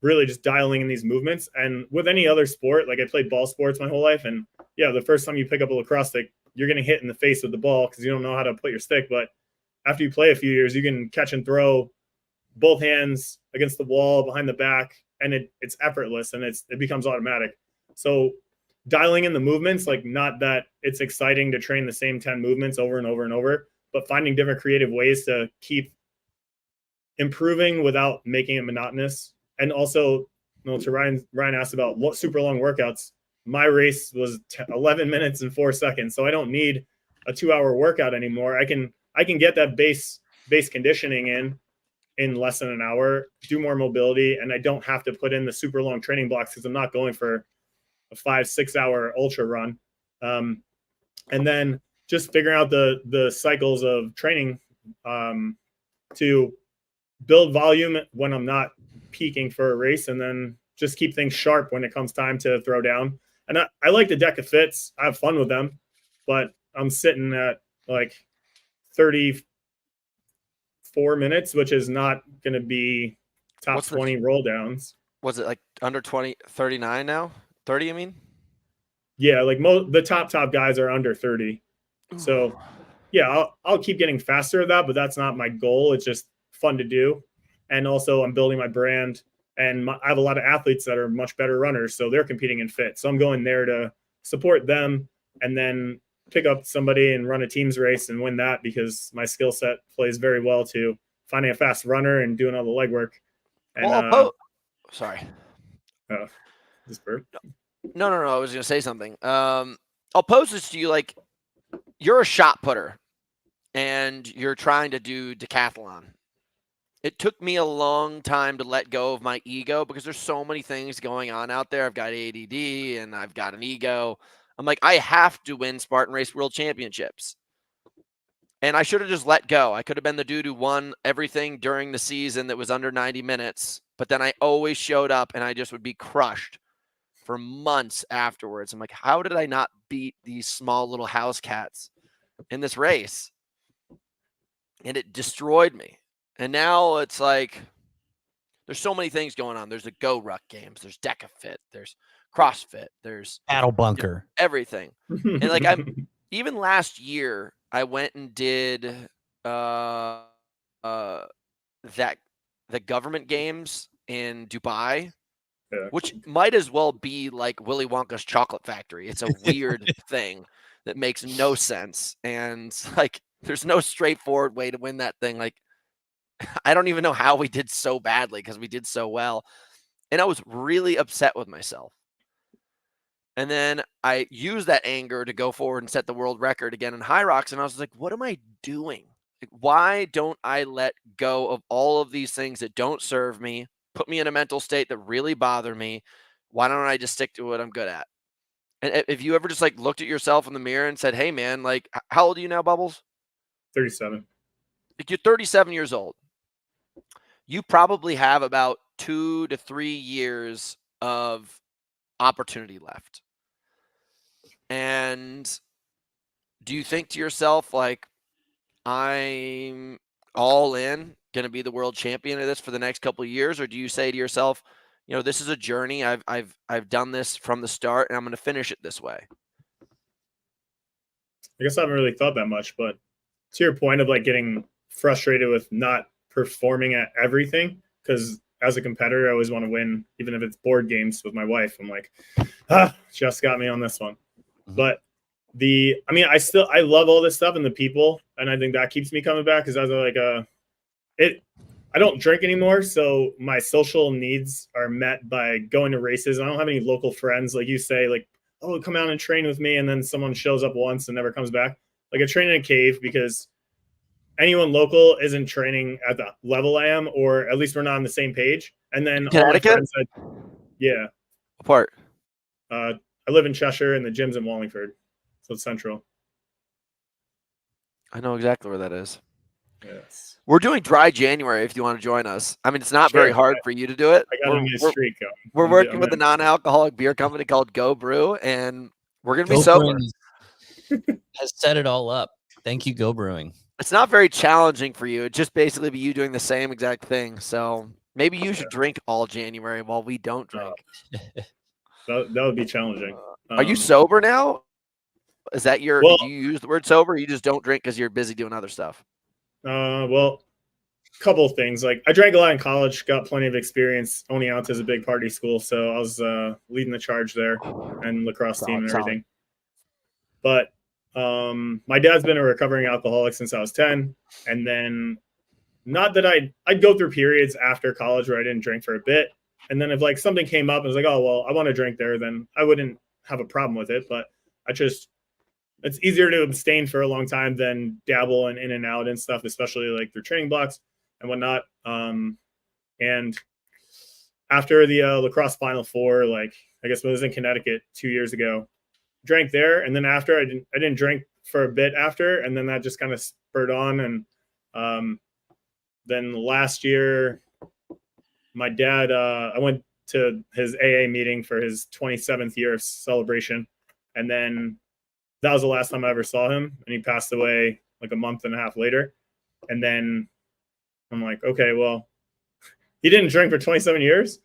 really just dialing in these movements. And with any other sport, like I played ball sports my whole life. And yeah, the first time you pick up a lacrosse stick, you're getting hit in the face with the ball because you don't know how to put your stick. But after you play a few years, you can catch and throw both hands against the wall, behind the back, and it's effortless and it becomes automatic. So dialing in the movements, like not that it's exciting to train the same 10 movements over and over and over, but finding different creative ways to keep improving without making it monotonous. And also, to Ryan asked about what super long workouts. My race was 11 minutes and 4 seconds, so I don't need a 2-hour workout anymore. I can get that base conditioning in less than an hour, do more mobility, and I don't have to put in the super long training blocks because I'm not going for a 5-6 hour ultra run. And then just figuring out the cycles of training to build volume when I'm not peaking for a race, and then just keep things sharp when it comes time to throw down. And I like the Deka fits. I have fun with them, but I'm sitting at like 34 minutes, which is not going to be top 20 roll downs. Was it like under 39 now? 30, I mean? Yeah, like the top guys are under 30. So yeah, I'll keep getting faster at that, but that's not my goal. It's just fun to do. And also I'm building my brand, and I have a lot of athletes that are much better runners, so they're competing in fit. So I'm going there to support them and then pick up somebody and run a team's race and win that, because my skill set plays very well to finding a fast runner and doing all the legwork. And sorry. This burp. No. I was going to say something. I'll pose this to you. Like, you're a shot putter and you're trying to do decathlon. It took me a long time to let go of my ego because there's so many things going on out there. I've got ADD and I've got an ego. I'm like, I have to win Spartan Race World Championships. And I should have just let go. I could have been the dude who won everything during the season that was under 90 minutes. But then I always showed up and I just would be crushed for months afterwards. I'm like, how did I not beat these small little house cats in this race? And it destroyed me. And now it's like, there's so many things going on. There's the Go Ruck games. There's Deka Fit. There's CrossFit. There's Paddle Bunker. Everything. And like, even last year, I went and did the government games in Dubai, which might as well be like Willy Wonka's chocolate factory. It's a weird thing that makes no sense. And like, there's no straightforward way to win that thing. Like, I don't even know how we did so badly because we did so well. And I was really upset with myself. And then I used that anger to go forward and set the world record again in high rocks. And I was like, what am I doing? Like, why don't I let go of all of these things that don't serve me, put me in a mental state that really bother me? Why don't I just stick to what I'm good at? And if you ever just like looked at yourself in the mirror and said, hey man, like, how old are you now, Bubbles? 37. Like, you're 37 years old. You probably have about 2 to 3 years of opportunity left. And do you think to yourself, like, I'm all in, going to be the world champion of this for the next couple of years? Or do you say to yourself, you know, this is a journey. I've done this from the start and I'm going to finish it this way? I guess I haven't really thought that much, but to your point of like getting frustrated with not performing at everything, because as a competitor, I always want to win, even if it's board games with my wife. I'm like, just got me on this one. Mm-hmm. But I love all this stuff and the people, and I think that keeps me coming back because I was like, I don't drink anymore, so my social needs are met by going to races. I don't have any local friends, like you say, like, oh, come out and train with me, and then someone shows up once and never comes back. Like, I train in a cave because anyone local isn't training at the level I am, or at least we're not on the same page. And then all my friends yeah. What part? I live in Cheshire and the gym's in Wallingford. So it's central. I know exactly where that is. Yes. We're doing dry January if you want to join us. I mean, it's not very hard for you to do it. I got a new streak going. We're working with a non-alcoholic beer company called Go Brew, and we're going to be sober. Has set it all up. Thank you, Go Brewing. It's not very challenging for you. It'd just basically be you doing the same exact thing. So maybe you should drink all January while we don't drink. That would be challenging. Are you sober now? Is that do you use the word sober, or you just don't drink because you're busy doing other stuff? Well, couple of things. Like I drank a lot in college, got plenty of experience. Owning out is a big party school, so I was leading the charge there and lacrosse team and everything. But my dad's been a recovering alcoholic since I was 10, and then not that I'd go through periods after college where I didn't drink for a bit, and then if like something came up and was like, oh well, I want to drink there, then I wouldn't have a problem with it. But it's easier to abstain for a long time than dabble and in and out and stuff, especially like through training blocks and whatnot. And after the lacrosse Final Four, like I guess when I was in Connecticut 2 years ago, drank there, and then after I didn't drink for a bit after, and then that just kind of spurred on. And then last year, my dad, I went to his AA meeting for his 27th year celebration, and then that was the last time I ever saw him, and he passed away like a month and a half later. And then I'm like, okay, well, he didn't drink for 27 years,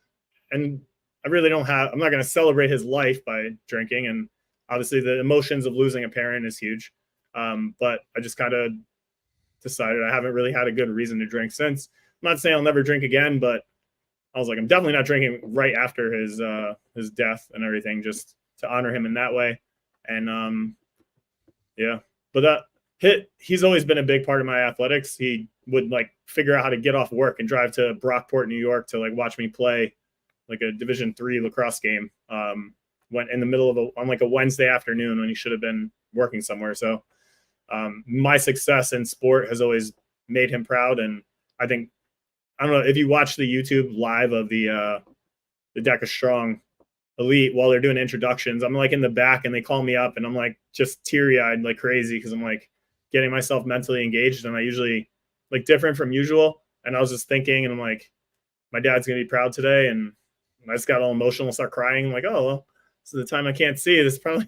and I'm not going to celebrate his life by drinking. And obviously the emotions of losing a parent is huge. But I just kind of decided I haven't really had a good reason to drink since. I'm not saying I'll never drink again, but I was like, I'm definitely not drinking right after his death and everything, just to honor him in that way. And yeah, but he's always been a big part of my athletics. He would like figure out how to get off work and drive to Brockport, New York to like watch me play like a Division III lacrosse game. Went in the middle of on like a Wednesday afternoon when he should have been working somewhere. So my success in sport has always made him proud. And I don't know if you watch the YouTube live of the Deka Strong Elite while they're doing introductions, I'm like in the back and they call me up and I'm like just teary-eyed like crazy because I'm like getting myself mentally engaged, and I usually like different from usual. And I was just thinking, and I'm like, my dad's gonna be proud today, and I just got all emotional and start crying. I'm like, oh well, this is the time I can't see. This probably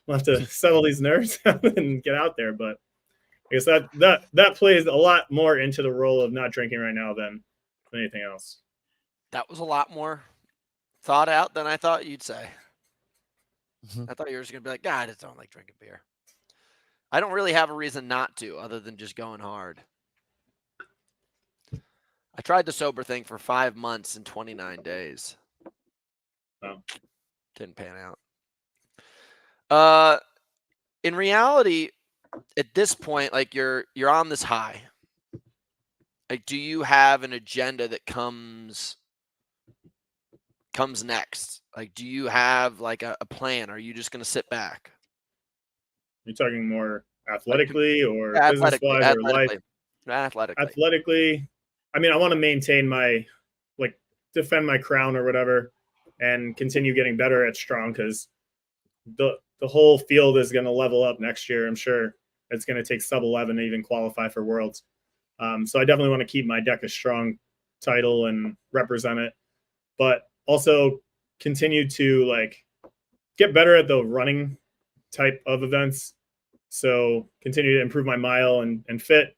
I'll have to settle these nerves and get out there. But I guess that plays a lot more into the role of not drinking right now than anything else. That was a lot more thought out than I thought you'd say. I thought you were just going to be like, God, I just don't like drinking beer. I don't really have a reason not to other than just going hard. I tried the sober thing for 5 months and 29 days. Oh. Didn't pan out. In reality, at this point, like you're on this high. Like, do you have an agenda that comes next? Like, do you have like a plan? Or are you just going to sit back? You're talking more athletically or business-wise or life? Athletically. I mean, I want to maintain defend my crown or whatever and continue getting better at strong, because the whole field is going to level up next year. I'm sure it's going to take sub 11 to even qualify for Worlds. So I definitely want to keep my Deka Strong title and represent it, but also continue to like get better at the running type of events. So continue to improve my mile and fit,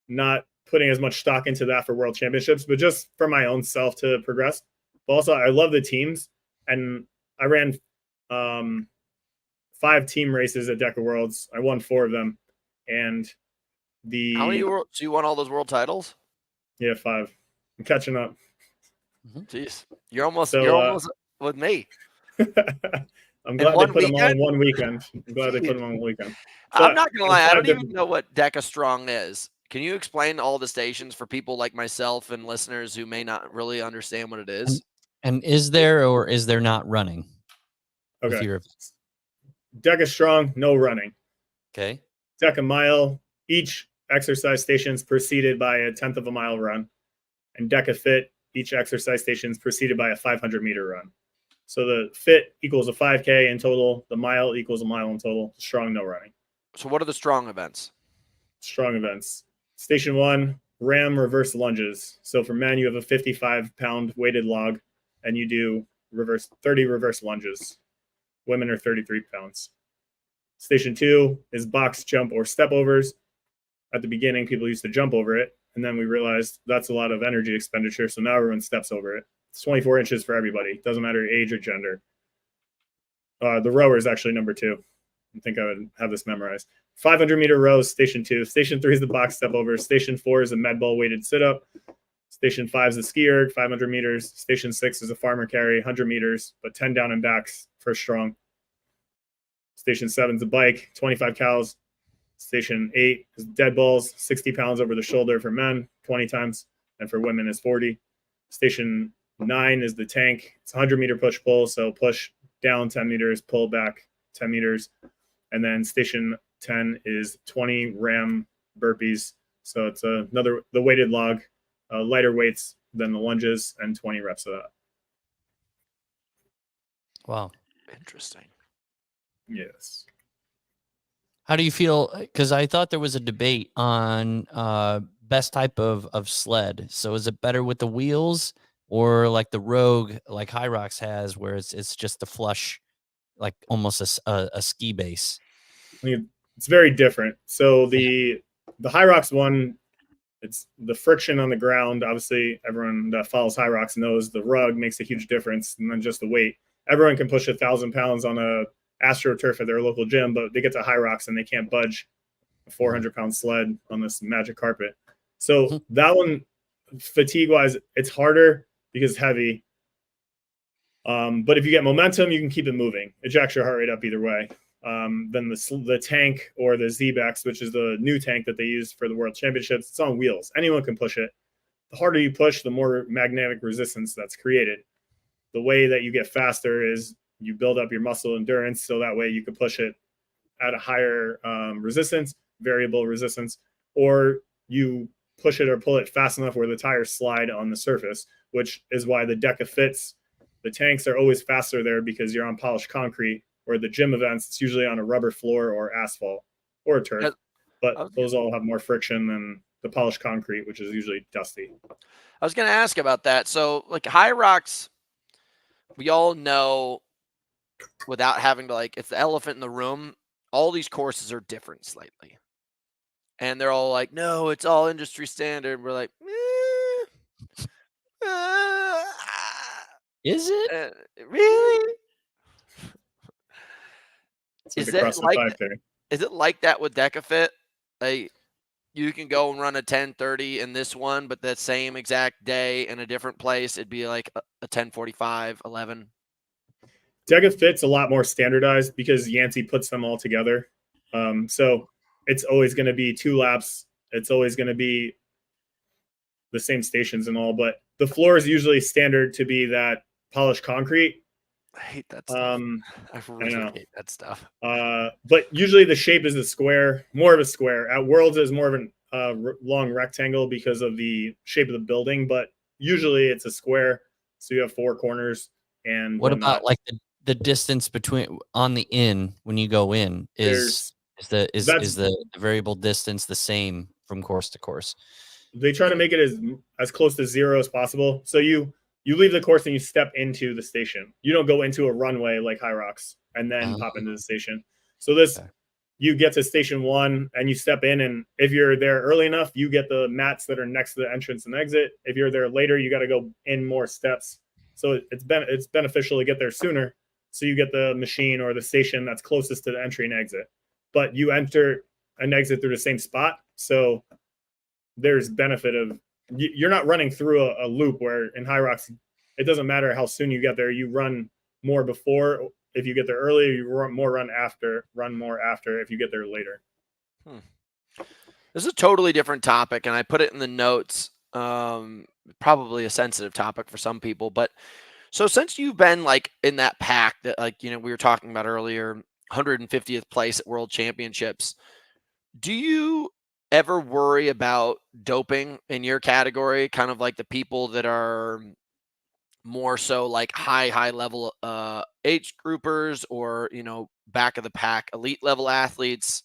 not putting as much stock into that for World Championships, but just for my own self to progress. But also I love the teams, and I ran 5 team races at Deka Worlds. I won 4 of them. And how many so you won all those world titles? Yeah, 5. I'm catching up. Jeez, you're almost with me. I'm glad they put them all in one weekend. I'm glad they put them on one weekend. So I'm not gonna lie, I don't even know what Deka Strong is. Can you explain all the stations for people like myself and listeners who may not really understand what it is? And is there or is there not running? Okay. Deka Strong, no running. Okay. Deka Mile, each exercise station is preceded by a 1/10 of a mile run. And Deka Fit, each exercise station is preceded by a 500-meter run. So the fit equals a 5K in total. The mile equals a mile in total. Strong, no running. So what are the strong events? Strong events. Station 1, ram reverse lunges. So for men, you have a 55-pound weighted log, and you do 30 reverse lunges. Women are 33 pounds. Station 2 is box jump or step overs. At the beginning, people used to jump over it, and then we realized that's a lot of energy expenditure, so now everyone steps over it. It's 24 inches for everybody. Doesn't matter age or gender. The rower is actually number 2. think I would have this memorized. 500-meter rows, station 2. Station 3 is the box step over. Station 4 is a med ball weighted sit up. Station 5 is the ski erg, 500 meters. Station 6 is a farmer carry, 100 meters, but 10 down and backs for strong. Station 7 is a bike, 25 cals. Station 8 is dead balls, 60 pounds over the shoulder for men, 20 times, and for women is 40. Station 9 is the tank. It's 100-meter push-pull, so push down 10 meters, pull back 10 meters. And then station 10 is 20 ram burpees. So it's the weighted log, lighter weights than the lunges, and 20 reps of that. Wow. Interesting. Yes. How do you feel? Because I thought there was a debate on best type of sled. So is it better with the wheels or like the Rogue, like High Rocks has, where it's just a flush, like almost a ski base? I mean, it's very different. So the High Rocks one, it's the friction on the ground. Obviously, everyone that follows High Rocks knows the rug makes a huge difference, and then just the weight. Everyone can push 1,000 pounds on a AstroTurf at their local gym, but they get to High Rocks and they can't budge a 400-pound sled on this magic carpet. So that one, fatigue-wise, it's harder because it's heavy. But if you get momentum, you can keep it moving. It jacks your heart rate up either way. Then the tank or the Z-Bex, which is the new tank that they use for the World Championships, it's on wheels. Anyone can push it. The harder you push, the more magnetic resistance that's created. The way that you get faster is you build up your muscle endurance, so that way you can push it at a higher resistance, variable resistance, or you push it or pull it fast enough where the tires slide on the surface, which is why the Deka Fits, the tanks are always faster there because you're on polished concrete, or the gym events, it's usually on a rubber floor or asphalt or turf. But those all have more friction than the polished concrete, which is usually dusty. I was going to ask about that. So, like High Rocks, we all know without having to, like, it's the elephant in the room. All these courses are different slightly. And they're all like, no, it's all industry standard. We're like, Is it? Really? Is it like that with Deka Fit? Like, you can go and run a 10:30 in this one, but that same exact day in a different place, it'd be like a 10:45, 11. Deka Fit's a lot more standardized because Yancey puts them all together. So it's always going to be 2 laps. It's always going to be the same stations and all, but the floor is usually standard to be that polished concrete. I hate that stuff. I really hate that stuff. But usually the shape is a square, more of a square. At Worlds is more of a long rectangle because of the shape of the building, but usually it's a square. So you have 4 corners. And what about like the distance between on the in when you go in is the variable distance the same from course to course? They try to make it as close to 0 as possible. So you leave the course and you step into the station. You don't go into a runway like High Rocks and then pop into the station. So you get to station 1 and you step in, and if you're there early enough, you get the mats that are next to the entrance and exit. If you're there later, you got to go in more steps. So it's beneficial to get there sooner. So you get the machine or the station that's closest to the entry and exit. But you enter and exit through the same spot. So there's benefit of you're not running through a loop where in High Rocks, it doesn't matter how soon you get there. You run more before. If you get there early, you run more after if you get there later. This is a totally different topic, and I put it in the notes. Probably a sensitive topic for some people, but so since you've been like in that pack that, like, we were talking about earlier, 150th place at World Championships, do you ever worry about doping in your category? Kind of like the people that are more so like high level age groupers, or back of the pack elite level athletes?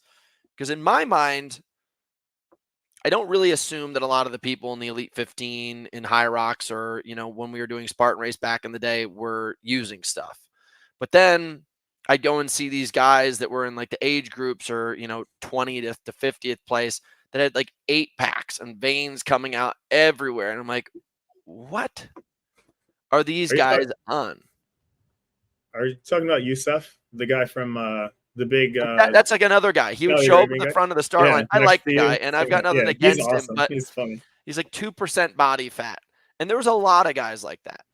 Because in my mind, I don't really assume that a lot of the people in the Elite 15 in High Rocks, or when we were doing Spartan Race back in the day, were using stuff. But then I'd go and see these guys that were in like the age groups, or 20th to 50th place, that had like 8 packs and veins coming out everywhere, and I'm like, what are these guys on? Are you talking about Youssef, the guy from the big That's like another guy. He would Saudi show up Arabian at the guy? front of the start Yeah, line. I next like to the guy, you. and I've got nothing Yeah, he's against him, awesome. but He's funny. he's like 2% body fat. And there was a lot of guys like that.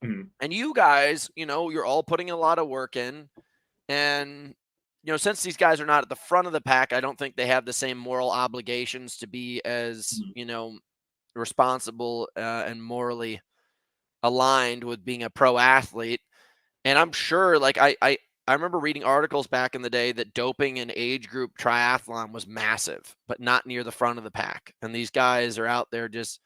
Mhm. And you guys, you're all putting a lot of work in. And, since these guys are not at the front of the pack, I don't think they have the same moral obligations to be as, responsible and morally aligned with being a pro athlete. And I'm sure, like, I remember reading articles back in the day that doping in age group triathlon was massive, but not near the front of the pack. And these guys are out there just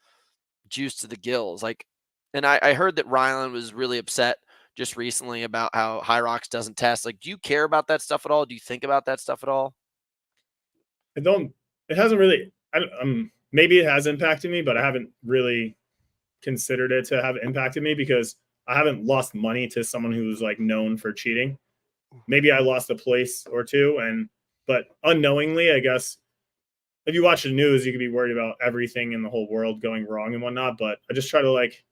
juiced to the gills. Like, and I heard that Ryland was really upset just recently about how High Rocks doesn't test. Like, do you care about that stuff at all? Do you think about that stuff at all? It hasn't really, maybe it has impacted me, but I haven't really considered it to have impacted me because I haven't lost money to someone who's like known for cheating. Maybe I lost a place or two, but unknowingly, I guess if you watch the news, you could be worried about everything in the whole world going wrong and whatnot. But I just try to, like,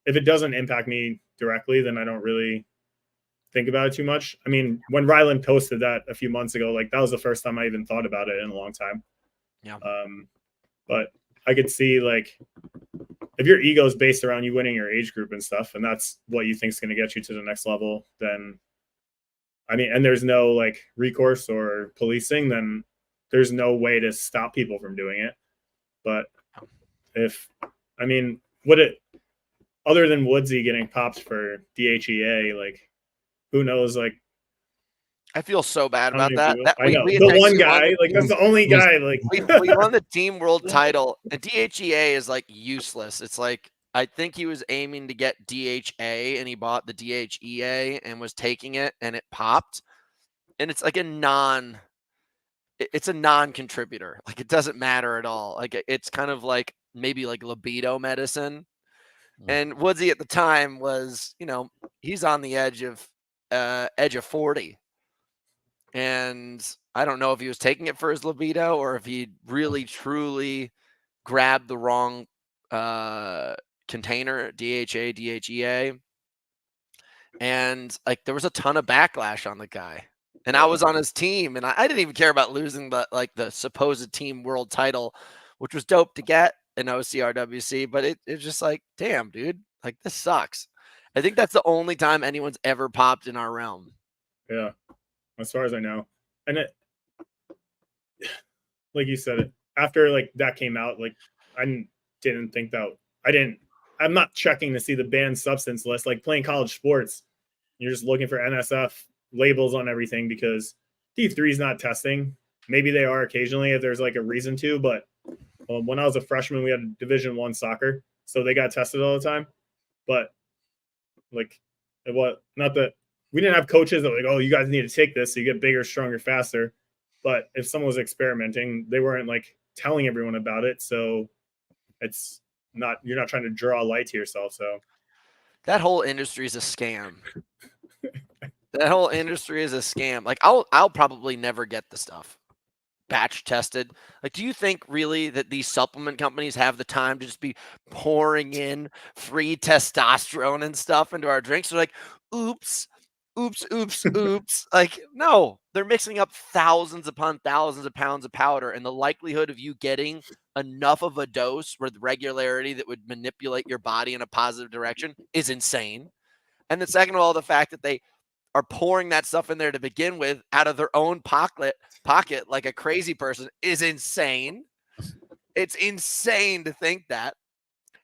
if it doesn't impact me directly, then I don't really think about it too much. I mean, when Ryland posted that a few months ago, like, that was the first time I even thought about it in a long time. Yeah. But I could see, like, if your ego is based around you winning your age group and stuff, and that's what you think is going to get you to the next level, then, I mean, and there's no, like, recourse or policing, then there's no way to stop people from doing it. But other than Woodsy getting popped for DHEA, like, who knows? Like, I feel so bad how about many that. people- That I we, know we the had one actually guy, like, that's the only guy, like, we won the team world title, and DHEA is like useless. It's like, I think he was aiming to get DHA, and he bought the DHEA and was taking it, and it popped. And it's like it's a non-contributor. Like, it doesn't matter at all. Like, it's kind of like maybe like libido medicine. And Woodsy at the time was, he's on the edge of 40. And I don't know if he was taking it for his libido or if he really truly grabbed the wrong container, DHA, DHEA. And, like, there was a ton of backlash on the guy. And I was on his team, and I didn't even care about losing the supposed team world title, which was dope to get in OCRWC. But it's just like, damn, dude, like, this sucks. I think that's the only time anyone's ever popped in our realm. Yeah, as far as I know. And it, like you said, after, like, that came out, like, I didn't think that I'm not checking to see the banned substance list, like playing college sports. You're just looking for NSF labels on everything because D3 is not testing. Maybe they are occasionally if there's, like, a reason to, but when I was a freshman, we had Division I soccer, so they got tested all the time. But, like, it was not that we didn't have coaches that were like, oh, you guys need to take this so you get bigger, stronger, faster. But if someone was experimenting, they weren't, like, telling everyone about it. So you're not trying to draw a light to yourself. So that whole industry is a scam. That whole industry is a scam. Like, I'll probably never get the stuff batch tested. Like, do you think really that these supplement companies have the time to just be pouring in free testosterone and stuff into our drinks? They're like, oops. Like, no, they're mixing up thousands upon thousands of pounds of powder, and the likelihood of you getting enough of a dose with regularity that would manipulate your body in a positive direction is insane. And then second of all, the fact that they are pouring that stuff in there to begin with out of their own pocket like a crazy person is insane. It's insane to think that.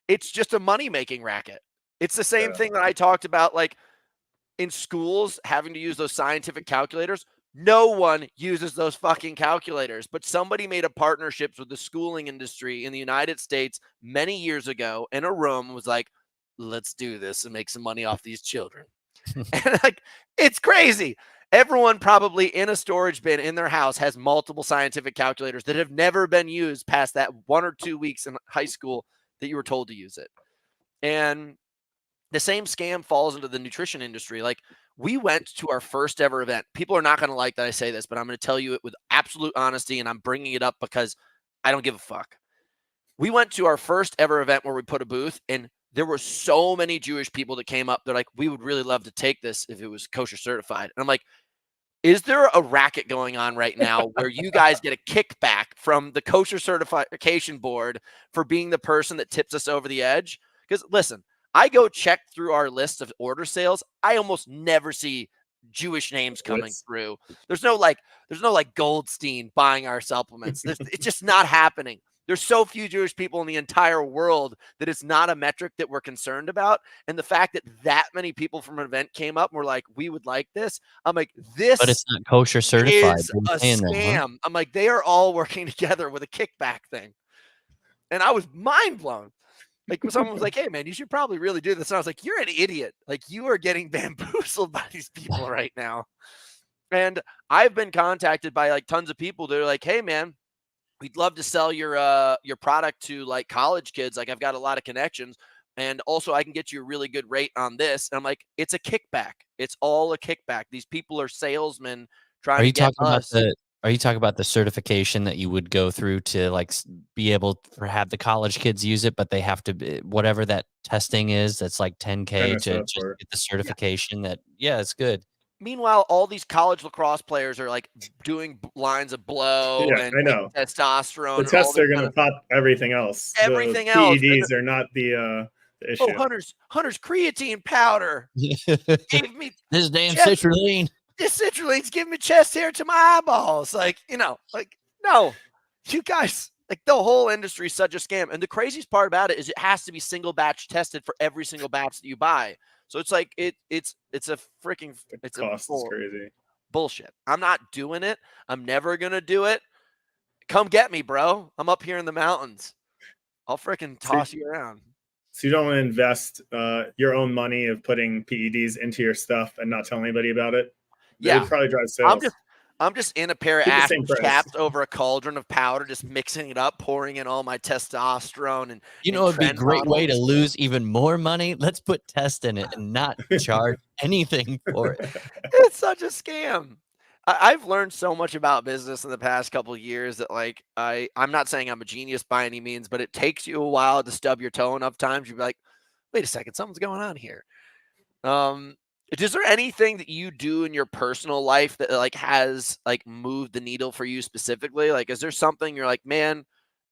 It's just a money-making racket. It's the same thing that I talked about, like, in schools having to use those scientific calculators. No one uses those fucking calculators, but somebody made a partnerships with the schooling industry in the United States many years ago in a room, was like, let's do this and make some money off these children. And, like, it's crazy. Everyone probably in a storage bin in their house has multiple scientific calculators that have never been used past that 1 or 2 weeks in high school that you were told to use it. And the same scam falls into the nutrition industry. Like, we went to our first ever event. People are not going to like that I say this, but I'm going to tell you it with absolute honesty, and I'm bringing it up because I don't give a fuck. We went to our first ever event where we put a booth, and there were so many Jewish people that came up. They're like, we would really love to take this if it was kosher certified. And I'm like, Is there a racket going on right now where you guys get a kickback from the kosher certification board for being the person that tips us over the edge? Because listen, I go check through our list of order sales. I almost never see Jewish names coming through. There's no like Goldstein buying our supplements. It's just not happening. There's so few Jewish people in the entire world that it's not a metric that we're concerned about. And the fact that many people from an event came up and were like, we would like this. I'm like, this But it's not kosher certified. is You're a saying that, huh? scam. I'm like, they are all working together with a kickback thing. And I was mind blown. Like someone was like, hey man, you should probably really do this. And I was like, you're an idiot. Like you are getting bamboozled by these people right now. And I've been contacted by like tons of people that are like, hey man, we'd love to sell your product to like college kids. Like I've got a lot of connections. And also I can get you a really good rate on this. And I'm like, it's a kickback. It's all a kickback. These people are salesmen trying to get us. Are you talking about the certification that you would go through to like be able to have the college kids use it, but they have to be, whatever that testing is, that's like 10K to just get the certification that, yeah, it's good. Meanwhile, all these college lacrosse players are like doing lines of blow and I know. testosterone. The tests are going to pop everything else. Everything the else. PEDs are not the issue. Oh, Hunter's creatine powder gave me this damn citrulline. This citrulline's giving me chest hair to my eyeballs. Like, like, no, you guys, like the whole industry is such a scam. And the craziest part about it is it has to be single batch tested for every single batch that you buy. So it's like, it's a freaking, it's cost is crazy bullshit. I'm not doing it. I'm never going to do it. Come get me, bro. I'm up here in the mountains. I'll freaking toss you around. So you don't want to invest your own money of putting PEDs into your stuff and not tell anybody about it? Yeah, it would probably drive sales. I'm just in a pair of ash chaps over a cauldron of powder, just mixing it up, pouring in all my testosterone and it'd be a great way to lose even more money. Let's put test in it and not charge anything for it. It's such a scam. I've learned so much about business in the past couple of years that like I'm not saying I'm a genius by any means, but it takes you a while to stub your toe enough times. You'd be like, wait a second, something's going on here. Is there anything that you do in your personal life that like has like moved the needle for you specifically? Like, is there something you're like, man,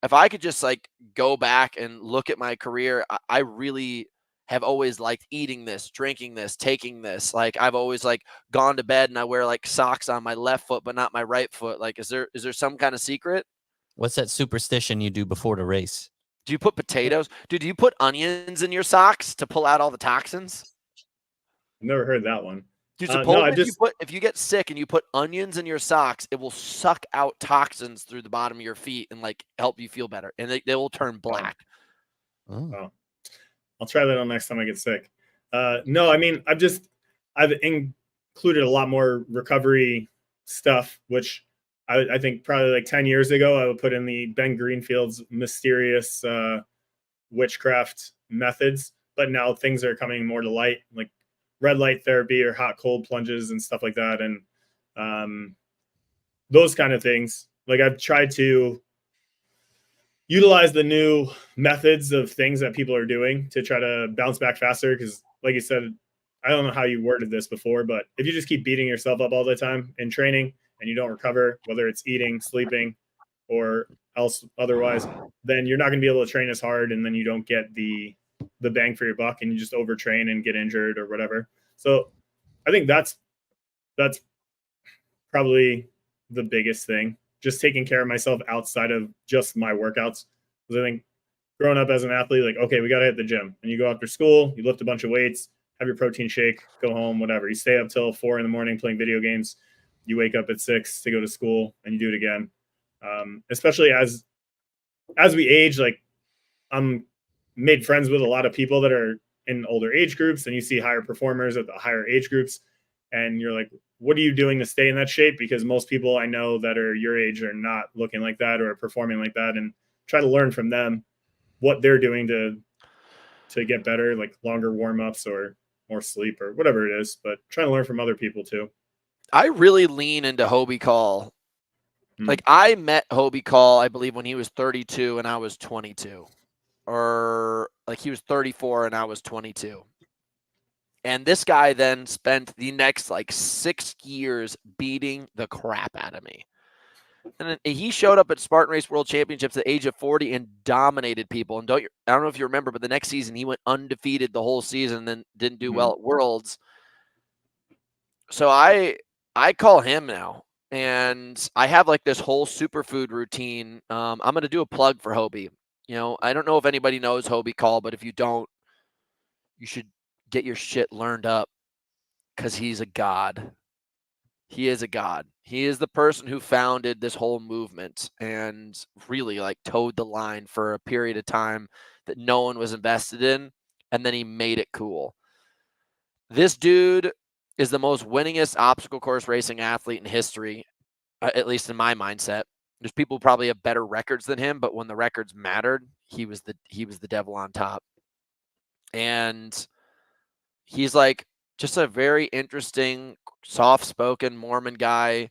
if I could just like go back and look at my career, I really have always liked eating this, drinking this, taking this. Like I've always like gone to bed and I wear like socks on my left foot, but not my right foot. Like, is there some kind of secret? What's that superstition you do before the race? Do you put potatoes? Dude, do you put onions in your socks to pull out all the toxins? Never heard that one. Dude, supposedly if you get sick and you put onions in your socks, it will suck out toxins through the bottom of your feet and like help you feel better. And they will turn black. Oh. I'll try that on next time I get sick. No, I mean, I've included a lot more recovery stuff, which I think probably like 10 years ago, I would put in the Ben Greenfield's mysterious witchcraft methods. But now things are coming more to light, like red light therapy or hot cold plunges and stuff like that. And those kind of things. Like I've tried to utilize the new methods of things that people are doing to try to bounce back faster. Because like you said, I don't know how you worded this before, but if you just keep beating yourself up all the time in training and you don't recover, whether it's eating, sleeping, or otherwise, then you're not going to be able to train as hard. And then you don't get the bang for your buck and you just overtrain and get injured or whatever. So I think that's probably the biggest thing, just taking care of myself outside of just my workouts. Because I think growing up as an athlete, like, okay, we got to hit the gym, and you go after school, you lift a bunch of weights, have your protein shake, go home, whatever. You stay up till 4 a.m. playing video games. You wake up at 6 to go to school and you do it again. Especially as we age, like I'm made friends with a lot of people that are in older age groups, and you see higher performers at the higher age groups. And you're like, what are you doing to stay in that shape? Because most people I know that are your age are not looking like that or performing like that, and try to learn from them what they're doing to get better, like longer warm-ups or more sleep or whatever it is, but trying to learn from other people too. I really lean into Hobie Call. Like I met Hobie Call, I believe, when he was 32 and I was 22. Or like he was 34 and I was 22. And this guy then spent the next like 6 years beating the crap out of me. And then he showed up at Spartan Race World Championships at the age of 40 and dominated people. And I don't know if you remember, but the next season he went undefeated the whole season and then didn't do well at Worlds. So I call him now. And I have like this whole superfood routine. I'm going to do a plug for Hobie. You know, I don't know if anybody knows Hobie Call, but if you don't, you should get your shit learned up because he's a god. He is a god. He is the person who founded this whole movement and really like towed the line for a period of time that no one was invested in. And then he made it cool. This dude is the most winningest obstacle course racing athlete in history, at least in my mindset. There's people who probably have better records than him, but when the records mattered, he was the devil on top. And he's like just a very interesting, soft-spoken Mormon guy.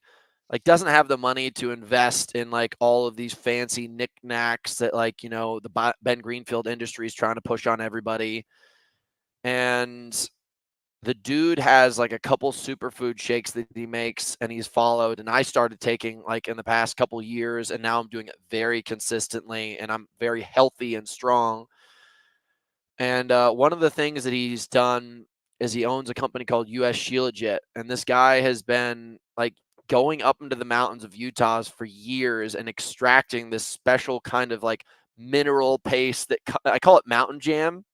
Like doesn't have the money to invest in like all of these fancy knickknacks that like, you know, the Ben Greenfield industry is trying to push on everybody. And the dude has like a couple superfood shakes that he makes and he's followed. And I started taking like in the past couple years, and now I'm doing it very consistently and I'm very healthy and strong. And one of the things that he's done is he owns a company called US Shilajit. And this guy has been like going up into the mountains of Utah for years and extracting this special kind of like mineral paste that I call it mountain jam.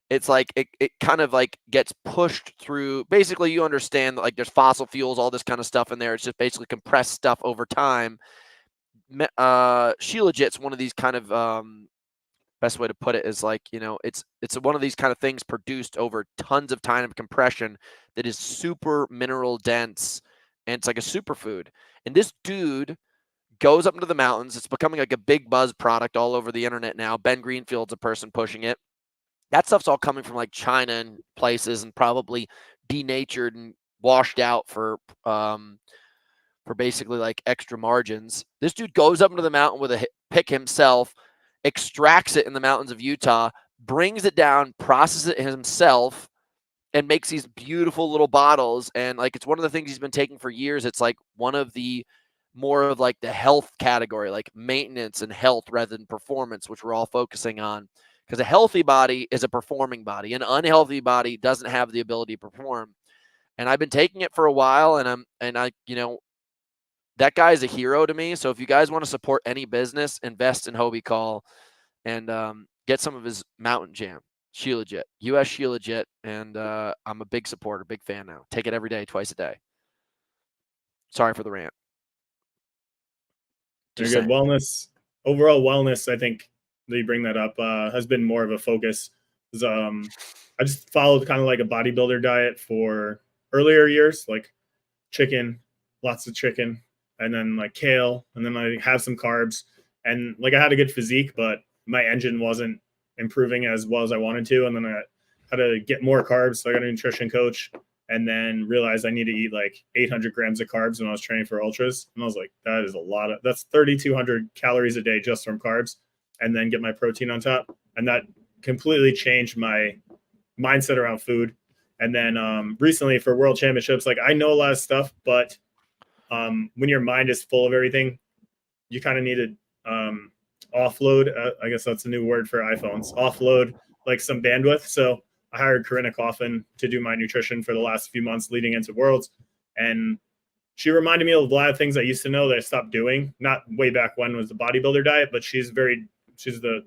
It's like it kind of like gets pushed through. Basically, you understand that like there's fossil fuels, all this kind of stuff in there. It's just basically compressed stuff over time. Shilajit's one of these kind of best way to put it is like, you know, it's one of these kind of things produced over tons of time of compression that is super mineral dense, and it's like a superfood. And this dude goes up into the mountains. It's becoming like a big buzz product all over the internet now. Ben Greenfield's a person pushing it. That stuff's all coming from like China and places and probably denatured and washed out for basically like extra margins. This dude goes up into the mountain with a pick himself, extracts it in the mountains of Utah, brings it down, processes it himself, and makes these beautiful little bottles. And like, it's one of the things he's been taking for years. It's like one of the more of like the health category, like maintenance and health rather than performance, which we're all focusing on. Because a healthy body is a performing body. An unhealthy body doesn't have the ability to perform. And I've been taking it for a while, and I, you know, that guy is a hero to me. So if you guys want to support any business, invest in Hobie Call and get some of his mountain jam. Shilajit, US Shilajit, and I'm a big supporter, big fan now. Take it every day, twice a day. Sorry for the rant. Very good. Wellness, overall wellness, I think that you bring that up, has been more of a focus. I just followed kind of like a bodybuilder diet for earlier years, like chicken, lots of chicken, and then like kale, and then I have some carbs. And like I had a good physique, but my engine wasn't improving as well as I wanted to. And then I had to get more carbs. So I got a nutrition coach and then realized I need to eat like 800 grams of carbs when I was training for ultras. And I was like, that is a lot of, that's 3,200 calories a day just from carbs, and then get my protein on top. And that completely changed my mindset around food. And then recently for World Championships, like I know a lot of stuff, but when your mind is full of everything, you kind of need to offload. I guess that's a new word for iPhones. Offload like some bandwidth. So I hired Corinna Coffin to do my nutrition for the last few months leading into Worlds, and she reminded me of a lot of things I used to know that I stopped doing. Not way back when was the bodybuilder diet, but she's the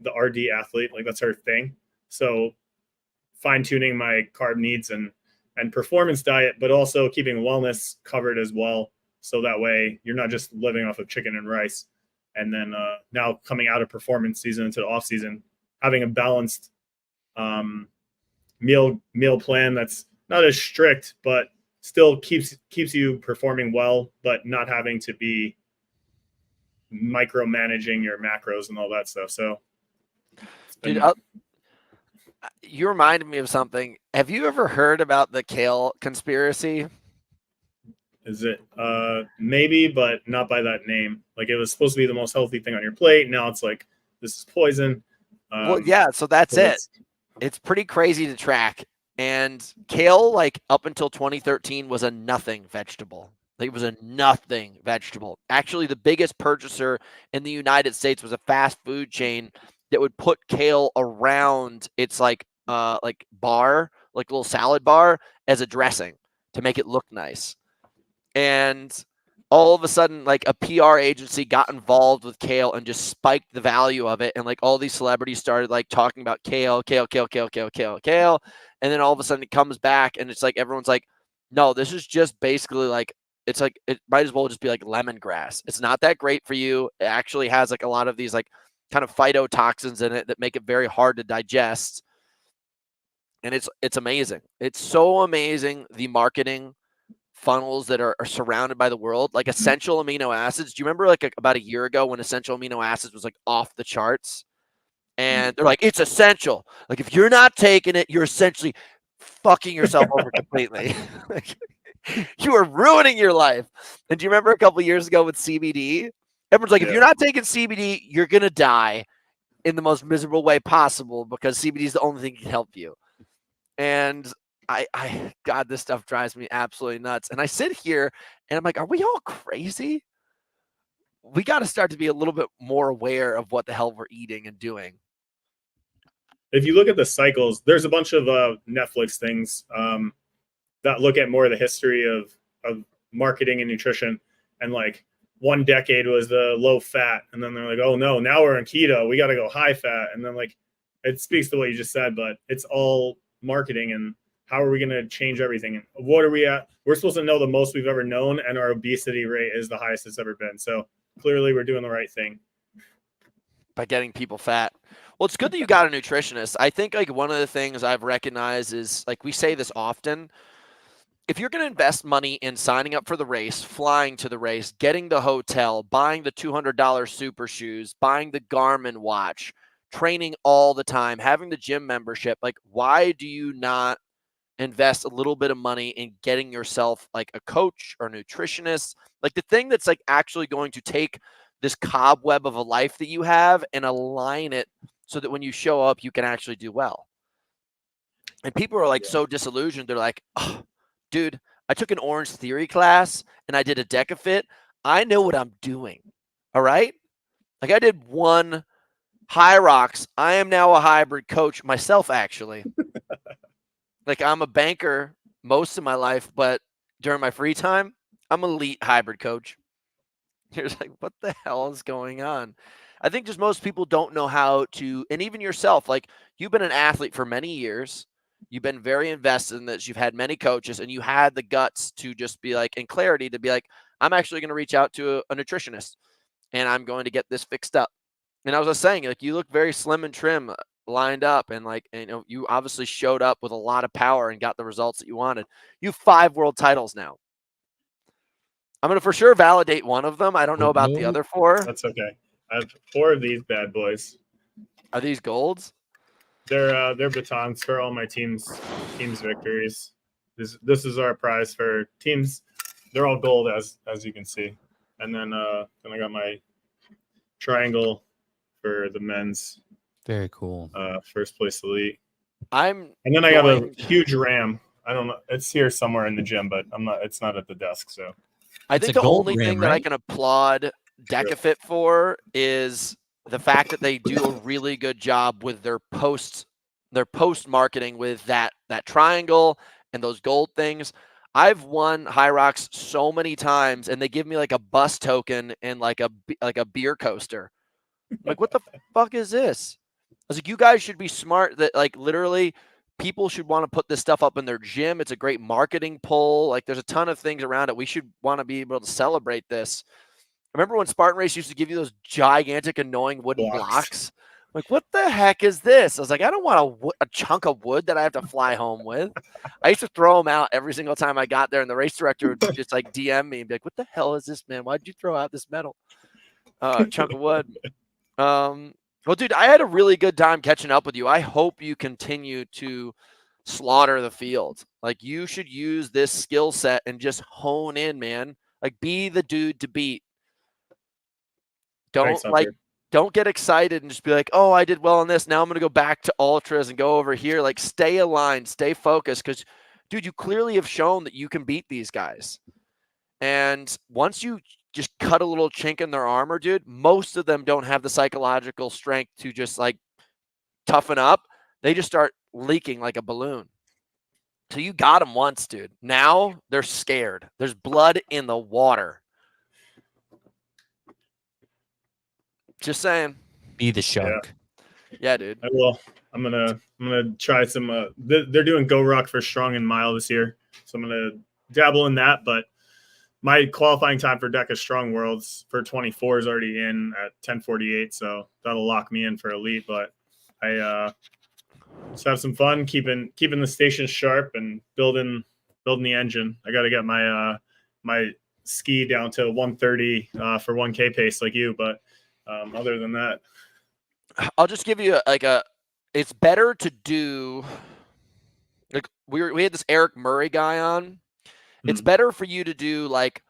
RD athlete, like that's her thing. So fine tuning my carb needs and performance diet, but also keeping wellness covered as well. So that way you're not just living off of chicken and rice. And then now coming out of performance season into the off season, having a balanced meal plan that's not as strict, but still keeps you performing well, but not having to be micromanaging your macros and all that stuff. So, dude, you reminded me of something. Have you ever heard about the kale conspiracy? Is it maybe, but not by that name. Like it was supposed to be the most healthy thing on your plate. Now it's like this is poison. Well, yeah. So that's it. It's pretty crazy to track. And kale, like up until 2013, was a nothing vegetable. Like, it was a nothing vegetable. Actually, the biggest purchaser in the United States was a fast food chain that would put kale around its like bar, like little salad bar, as a dressing to make it look nice. And all of a sudden, like, a PR agency got involved with kale and just spiked the value of it. And like all these celebrities started like talking about kale. And then all of a sudden it comes back and it's like everyone's like, no, this is just basically like, it's like, it might as well just be like lemongrass. It's not that great for you. It actually has like a lot of these like kind of phytotoxins in it that make it very hard to digest. And it's amazing. It's so amazing, the marketing funnels that are surrounded by the world, like essential amino acids. Do you remember like about a year ago when essential amino acids was like off the charts? And they're like, it's essential. Like, if you're not taking it, you're essentially fucking yourself over completely. Like, you are ruining your life. And do you remember a couple of years ago with CBD? Everyone's like, if you're not taking CBD, you're going to die in the most miserable way possible because CBD is the only thing that can help you. And God, this stuff drives me absolutely nuts. And I sit here and I'm like, are we all crazy? We got to start to be a little bit more aware of what the hell we're eating and doing. If you look at the cycles, there's a bunch of Netflix things that look at more of the history of marketing and nutrition. And like one decade was the low fat. And then they're like, oh no, now we're in keto. We got to go high fat. And then like, it speaks to what you just said, but it's all marketing. And how are we going to change everything? And what are we at? We're supposed to know the most we've ever known. And our obesity rate is the highest it's ever been. So clearly we're doing the right thing by getting people fat. Well, it's good that you got a nutritionist. I think like one of the things I've recognized is, like, we say this often, if you're going to invest money in signing up for the race, flying to the race, getting the hotel, buying the $200 super shoes, buying the Garmin watch, training all the time, having the gym membership, like, why do you not invest a little bit of money in getting yourself like a coach or nutritionist, like the thing that's like actually going to take this cobweb of a life that you have and align it so that when you show up, you can actually do well. And people are like so disillusioned. They're like, oh, dude, I took an Orange Theory class and I did a Deka Fit. I know what I'm doing. All right. Like, I did one High Rocks. I am now a hybrid coach myself, actually. Like, I'm a banker most of my life, but during my free time, I'm an elite hybrid coach. You're like, what the hell is going on? I think just most people don't know how to, and even yourself, like, you've been an athlete for many years. You've been very invested in this. You've had many coaches, and you had the guts to just be like, in clarity, to be like, I'm actually going to reach out to a nutritionist, and I'm going to get this fixed up. And I was just saying, like, you look very slim and trim, lined up, and like, you know, you obviously showed up with a lot of power and got the results that you wanted. You have 5 world titles now. I'm going to for sure validate one of them. I don't know about the other 4. That's okay. I have 4 of these bad boys. Are these golds? They're batons for all my team's victories. This is our prize for teams. They're all gold as you can see. And then I got my triangle for the men's. Very cool. First place elite. And then I got a huge ram. I don't know. It's here somewhere in the gym, but it's not at the desk. So I think the only thing that I can applaud Deka Fit for is the fact that they do a really good job with their post marketing with that triangle and those gold things. I've won High Rocks so many times, and they give me like a bus token and like a beer coaster. I'm like, what the fuck is this? I was like, you guys should be smart that, like, literally people should want to put this stuff up in their gym. It's a great marketing pull. Like, there's a ton of things around it. We should want to be able to celebrate this. Remember when Spartan Race used to give you those gigantic, annoying wooden blocks? Like, what the heck is this? I was like, I don't want a chunk of wood that I have to fly home with. I used to throw them out every single time I got there, and the race director would just like DM me and be like, what the hell is this, man? Why'd you throw out this metal chunk of wood? Well, dude, I had a really good time catching up with you. I hope you continue to slaughter the field. Like, you should use this skill set and just hone in, man. Like, be the dude to beat. Don't don't get excited and just be like, oh, I did well on this. Now I'm going to go back to ultras and go over here. Like, stay aligned, stay focused. Because, dude, you clearly have shown that you can beat these guys. And once you just cut a little chink in their armor, dude, most of them don't have the psychological strength to just like toughen up. They just start leaking like a balloon. So you got them once, dude. Now they're scared. There's blood in the water. Just saying. Be the shark. Yeah, dude. I will. I'm gonna try some. They're doing Go Rock for Strong and Mile this year, so I'm gonna dabble in that. But my qualifying time for Deka Strong Worlds for 24 is already in at 10:48, so that'll lock me in for elite. But I just have some fun keeping the station sharp and building the engine. I got to get my my ski down to 130 for 1K pace like you, but other than that, I'll just give you it's better to do, like, we had this Eric Murray guy on. It's better for you to do like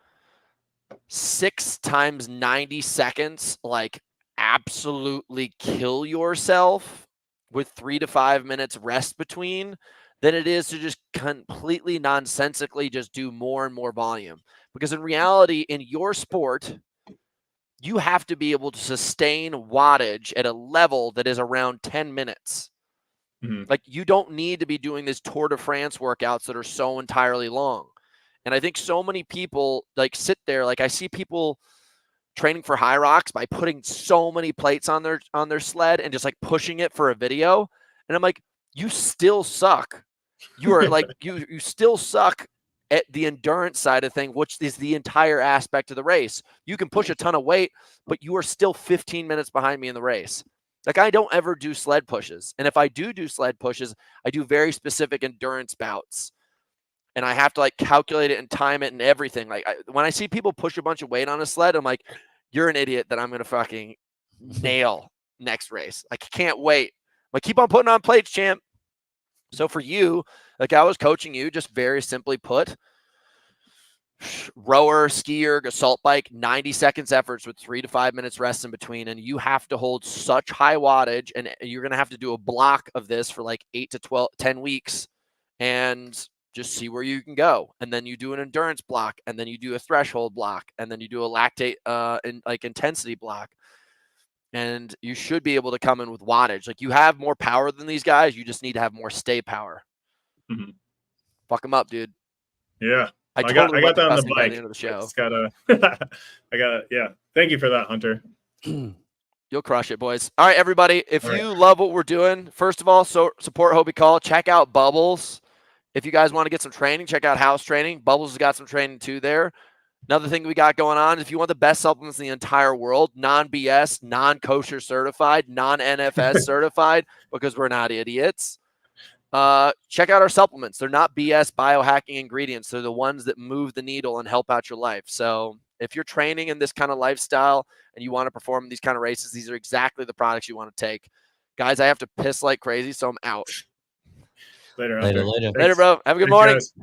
6 times 90 seconds, like absolutely kill yourself with 3 to 5 minutes rest between, than it is to just completely nonsensically just do more and more volume. Because in reality, in your sport, you have to be able to sustain wattage at a level that is around 10 minutes. Like, you don't need to be doing these Tour de France workouts that are so entirely long. And I think so many people like sit there, like I see people training for high rocks by putting so many plates on their sled and just like pushing it for a video. And I'm like, you still suck. You are like, you still suck at the endurance side of thing, which is the entire aspect of the race. You can push a ton of weight, but you are still 15 minutes behind me in the race. Like, I don't ever do sled pushes. And if I do sled pushes, I do very specific endurance bouts. And I have to like calculate it and time it and everything. Like, when I see people push a bunch of weight on a sled, I'm like, you're an idiot that I'm going to fucking nail next race. Like, I can't wait. Like, keep on putting on plates, champ. So for you, like I was coaching you, just very simply put, rower, skier, assault bike, 90 seconds efforts with 3 to 5 minutes rest in between. And you have to hold such high wattage, and you're going to have to do a block of this for like 8 to 10 weeks and just see where you can go. And then you do an endurance block, and then you do a threshold block, and then you do a lactate and like intensity block. And you should be able to come in with wattage. Like, you have more power than these guys. You just need to have more stay power. Fuck them up, dude. Yeah. I got that on the bike. By the end of the show. I just gotta, yeah. Thank you for that, Hunter. You'll crush it, boys. All right, everybody. If you love what we're doing, first of all, support Hobie Call. Check out Bubbles. If you guys want to get some training, check out House Training. Bubbles has got some training too there. Another thing we got going on is if you want the best supplements in the entire world, non-BS, non-kosher certified, non-NFS certified, because we're not idiots, check out our supplements. They're not BS biohacking ingredients. They're the ones that move the needle and help out your life. So if you're training in this kind of lifestyle and you want to perform in these kind of races, these are exactly the products you want to take. Guys, I have to piss like crazy, so I'm out. Later, Later. Later, bro. Have a good morning. Guys.